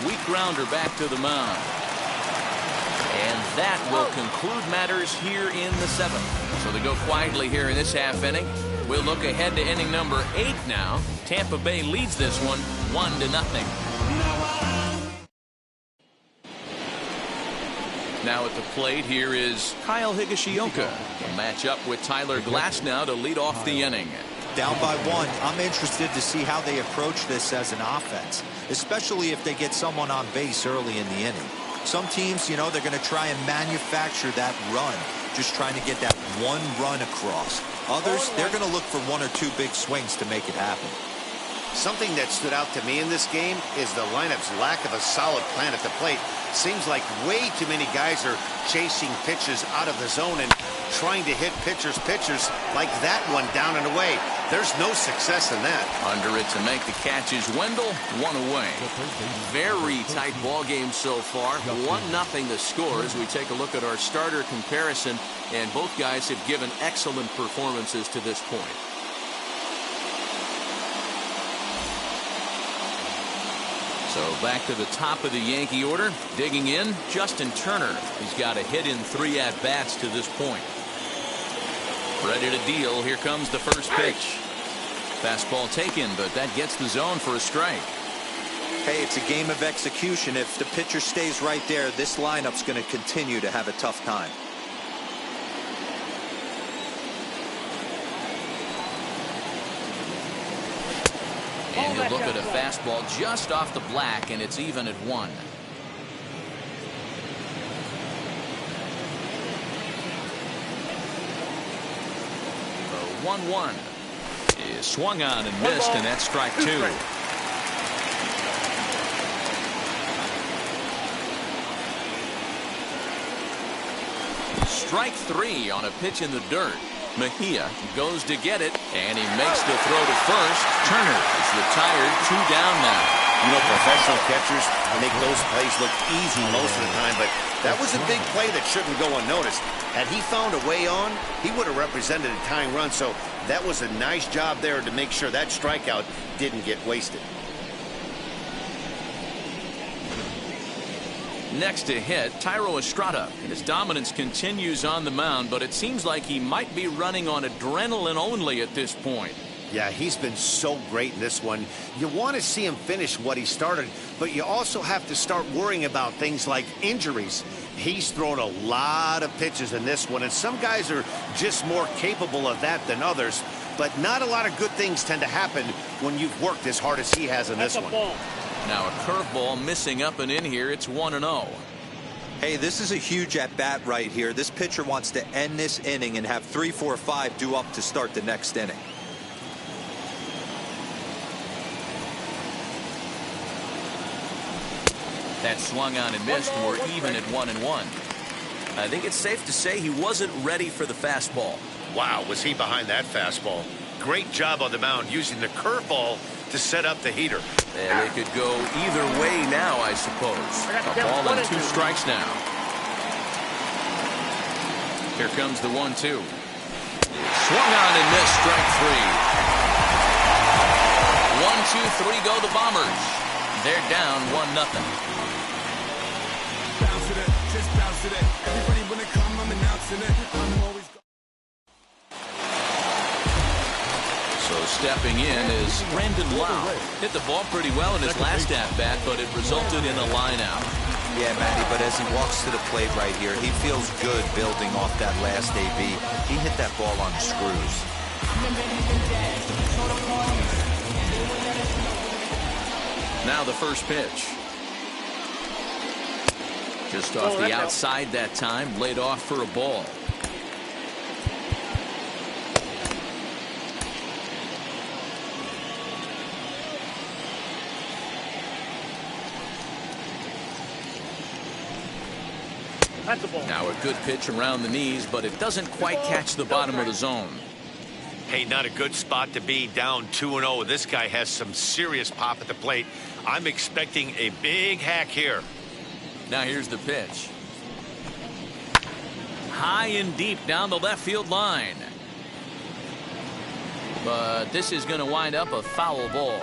Weak grounder back to the mound. And that will conclude matters here in the 7th. So they go quietly here in this half inning. We'll look ahead to inning number 8 now. Tampa Bay leads this one 1-0. Now at the plate here is Kyle Higashioka. A matchup with Tyler Glasnow to lead off the inning. Down by 1. I'm interested to see how they approach this as an offense, especially if they get someone on base early in the inning. Some teams, you know, they're going to try and manufacture that run, just trying to get that one run across. Others, they're going to look for 1 or 2 big swings to make it happen. Something that stood out to me in this game is the lineup's lack of a solid plan at the plate. Seems like way too many guys are chasing pitches out of the zone and trying to hit pitchers like that one down and away. There's no success in that. Under it to make the catch is Wendell, 1 away. Very tight ball game so far. 1-0 the score as we take a look at our starter comparison, and both guys have given excellent performances to this point. So back to the top of the Yankee order. Digging in, Justin Turner. He's got a hit in 3 at-bats to this point. Ready to deal. Here comes the first pitch. Fastball taken, but that gets the zone for a strike. Hey, it's a game of execution. If the pitcher stays right there, this lineup's going to continue to have a tough time. And he'll look at a fastball just off the black, and it's even at 1. The 1-1 is swung on and missed, and that's strike 2. Strike 3 on a pitch in the dirt. Mejia goes to get it, and he makes the throw to first. Turner is retired, 2 down now. You know, professional catchers make those plays look easy most of the time, but that was a big play that shouldn't go unnoticed. Had he found a way on, he would have represented a tying run, so that was a nice job there to make sure that strikeout didn't get wasted. Next to hit, Thairo Estrada. His dominance continues on the mound, but it seems like he might be running on adrenaline only at this point. Yeah, he's been so great in this one. You want to see him finish what he started, but you also have to start worrying about things like injuries. He's thrown a lot of pitches in this one, and some guys are just more capable of that than others, but not a lot of good things tend to happen when you've worked as hard as he has in this one. Now a curveball missing up and in here. It's 1-0. Hey, this is a huge at-bat right here. This pitcher wants to end this inning and have 3, 4, 5 due up to start the next inning. That swung on and missed. We're even at 1-1. I think it's safe to say he wasn't ready for the fastball. Wow, was he behind that fastball. Great job on the mound using the curveball to set up the heater. And it could go either way now, I suppose. A ball and 2 strikes now. Here comes the 1-2. Swung on and missed, strike 3. 1, 2, 3 go the Bombers. They're down 1-0. So stepping in is Brandon Lau. Hit the ball pretty well in his last at-bat, but it resulted in a line-out. Yeah, Matty, but as he walks to the plate right here, he feels good building off that last AB. He hit that ball on screws. Now the first pitch. Just off the outside that time, laid off for a ball. That's the ball. Now a good pitch around the knees, but it doesn't quite catch the bottom of the zone. Hey, not a good spot to be, down 2-0. This guy has some serious pop at the plate. I'm expecting a big hack here. Now here's the pitch. High and deep down the left field line. But this is going to wind up a foul ball.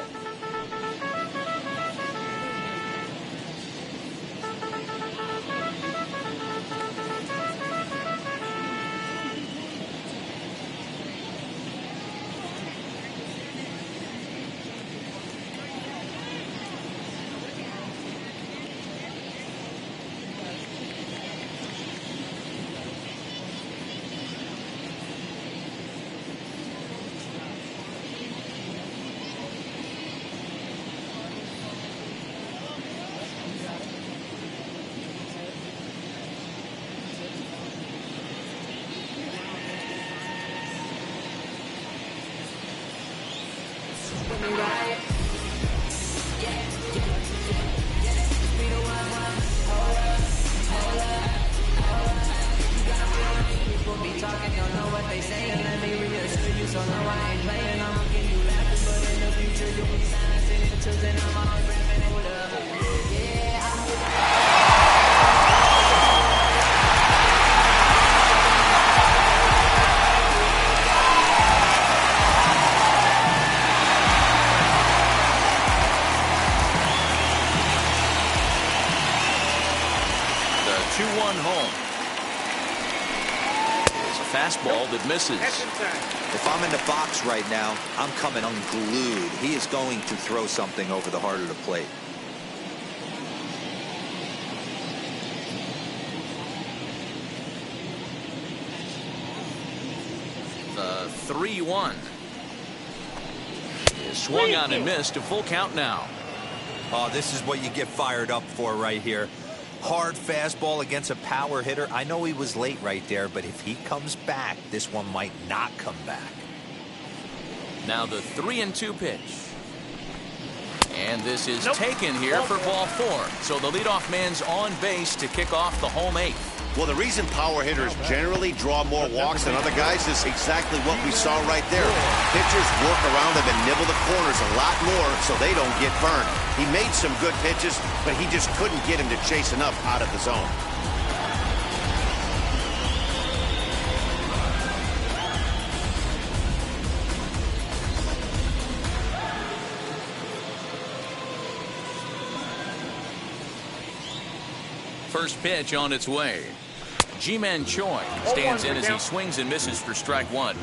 Fastball that misses. If I'm in the box right now, I'm coming unglued. He is going to throw something over the heart of the plate. The 3-1. Swung on and missed. A full count now. Oh, this is what you get fired up for right here. Hard fastball against a power hitter. I know he was late right there, but if he comes back, this one might not come back. Now the 3-2 pitch. And this is taken here for ball 4. So the leadoff man's on base to kick off the home 8th. Well, the reason power hitters generally draw more walks than other guys is exactly what we saw right there. Pitchers work around them and nibble the corners a lot more so they don't get burned. He made some good pitches, but he just couldn't get him to chase enough out of the zone. First pitch on its way. Ji-Man Choi stands in as he swings and misses for strike 1.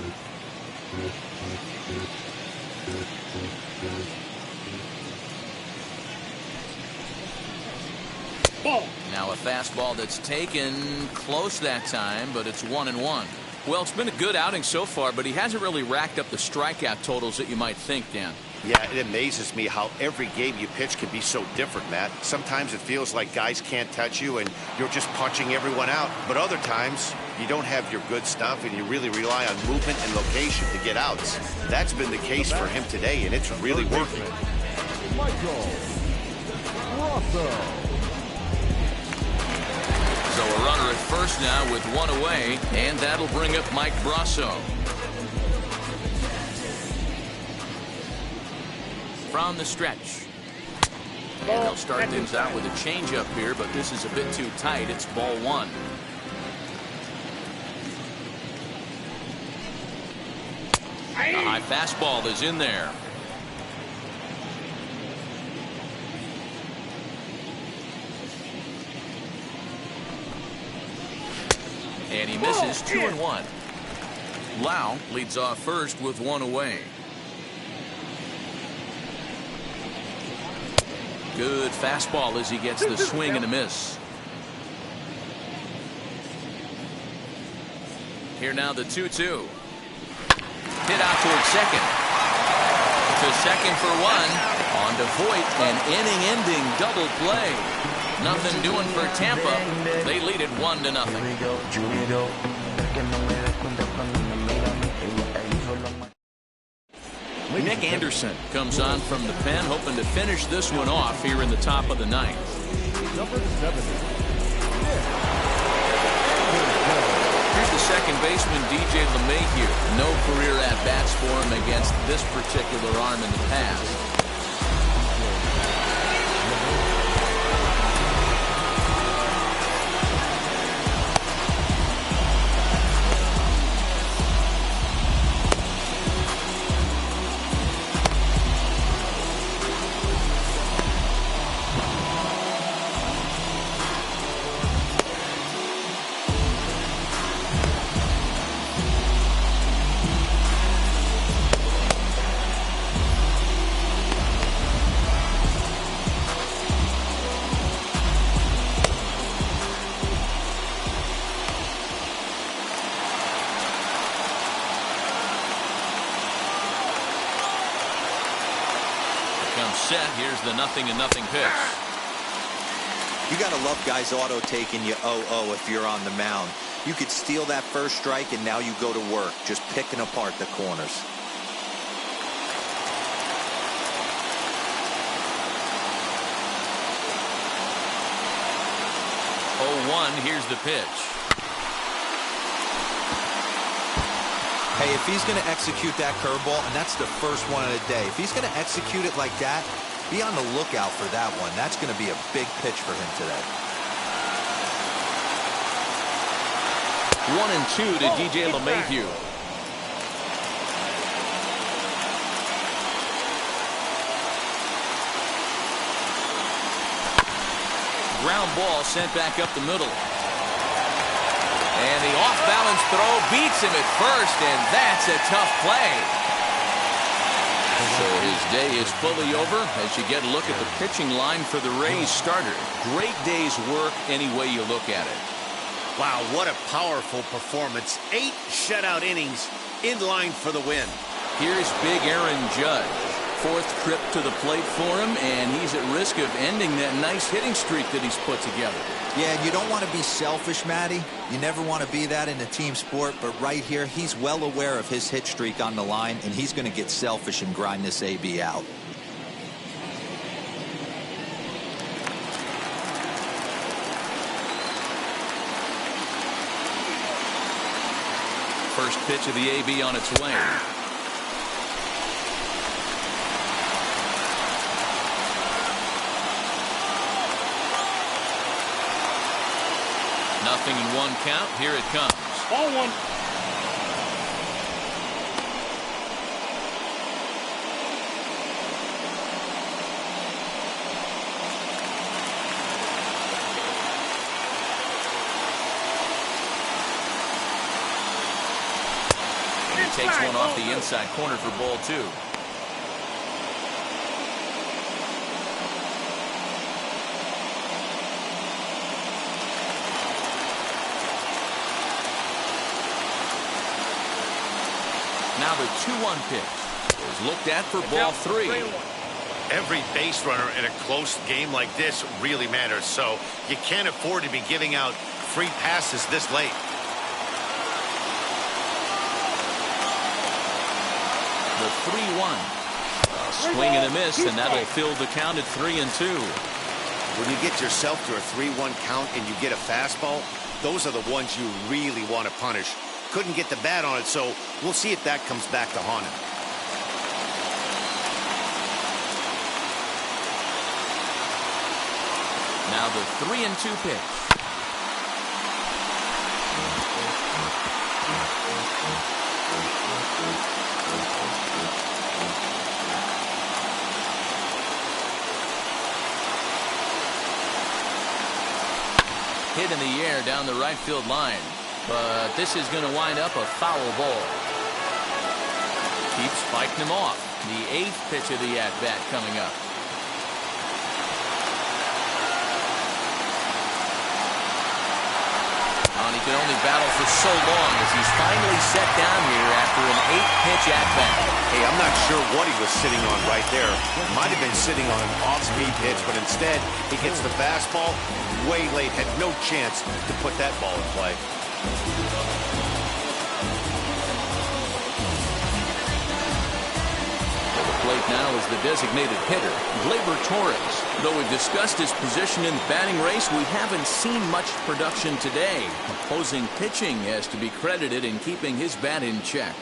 Ball. Now a fastball that's taken close that time, but it's 1-1. Well, it's been a good outing so far, but he hasn't really racked up the strikeout totals that you might think, Dan. Yeah, it amazes me how every game you pitch can be so different, Matt. Sometimes it feels like guys can't touch you and you're just punching everyone out. But other times, you don't have your good stuff and you really rely on movement and location to get outs. That's been the case for him today, and it's really working. Michael Brosseau. So a runner at first now with 1 away, and that'll bring up Mike Brosseau. From the stretch. And they'll start things out with a changeup here, but this is a bit too tight. It's ball 1. The high fastball is in there. And he misses 2-1. Lau leads off first with one away. Good fastball as he gets the swing and a miss. Here now the 2-2. Hit out towards second. To second for one. On to Voit, an inning-ending double play. Nothing doing for Tampa. They lead it 1-0. Nick Anderson comes on from the pen, hoping to finish this one off here in the top of the ninth. Number 7. Here's the second baseman, DJ LeMahieu. No career at-bats for him against this particular arm in the past. Set. Here's the 0-0 pitch. You got to love guys auto taking you 0-0 if you're on the mound. You could steal that first strike and now you go to work just picking apart the corners. 0-1. Here's the pitch. Hey, if he's going to execute that curveball, and that's the first one of the day, if he's going to execute it like that, be on the lookout for that one. That's going to be a big pitch for him today. 1-2 to DJ LeMahieu. Ground ball sent back up the middle. And the off-balance throw beats him at first, and that's a tough play. So his day is fully over as you get a look at the pitching line for the Rays starter. Great day's work any way you look at it. Wow, what a powerful performance. 8 shutout innings in line for the win. Here's big Aaron Judge. 4th trip to the plate for him, and he's at risk of ending that nice hitting streak that he's put together. Yeah, you don't want to be selfish, Matty. You never want to be that in a team sport, but right here, he's well aware of his hit streak on the line, and he's going to get selfish and grind this AB out. First pitch of the AB on its way. Nothing in 1 count. Here it comes. Ball 1. He takes one off the inside corner for ball 2. Now the 2-1 pitch is looked at for ball 3. Every base runner in a close game like this really matters, so you can't afford to be giving out free passes this late. The 3-1. A swing and a miss, and that'll fill the count at 3-2. When you get yourself to a 3-1 count and you get a fastball, those are the ones you really want to punish. Couldn't get the bat on it, so we'll see if that comes back to haunt him. Now the 3-2 pitch. Hit in the air down the right field line, but this is going to wind up a foul ball. Keeps fighting him off. The 8th pitch of the at-bat coming up. And he can only battle for so long as he's finally set down here after an 8-pitch at-bat. Hey, I'm not sure what he was sitting on right there. Might have been sitting on an off-speed pitch, but instead he gets the fastball way late. Had no chance to put that ball in play. Plate now is the designated hitter, Gleyber Torres. Though we've discussed his position in the batting race, we haven't seen much production today. Opposing pitching has to be credited in keeping his bat in check.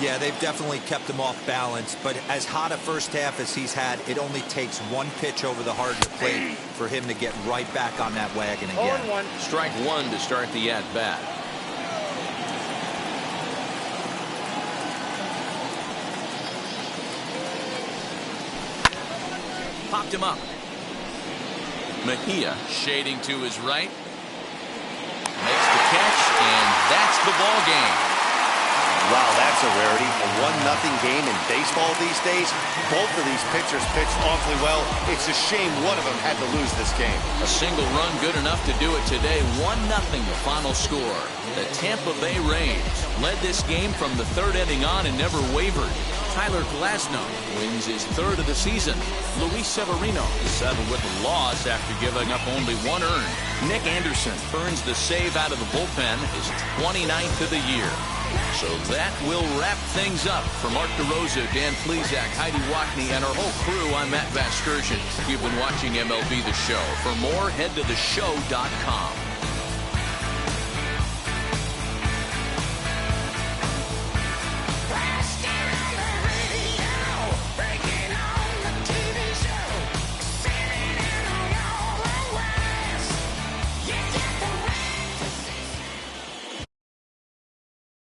Yeah, they've definitely kept him off balance, but as hot a first half as he's had, it only takes one pitch over the heart of the plate for him to get right back on that wagon again. 0-1. Strike one to start the at-bat. Popped him up. Mejia shading to his right. Makes the catch, and that's the ball game. Wow, that's a rarity. A 1-0 game in baseball these days. Both of these pitchers pitched awfully well. It's a shame one of them had to lose this game. A single run good enough to do it today. 1-0 the final score. The Tampa Bay Rays led this game from the 3rd inning on and never wavered. Tyler Glasnow wins his 3rd of the season. Luis Severino is settled with a loss after giving up only 1 earned. Nick Anderson turns the save out of the bullpen, his 29th of the year. So that will wrap things up. For Mark DeRosa, Dan Plesac, Heidi Wackney, and our whole crew, I'm Matt Vasgersian. You've been watching MLB The Show. For more, head to theshow.com.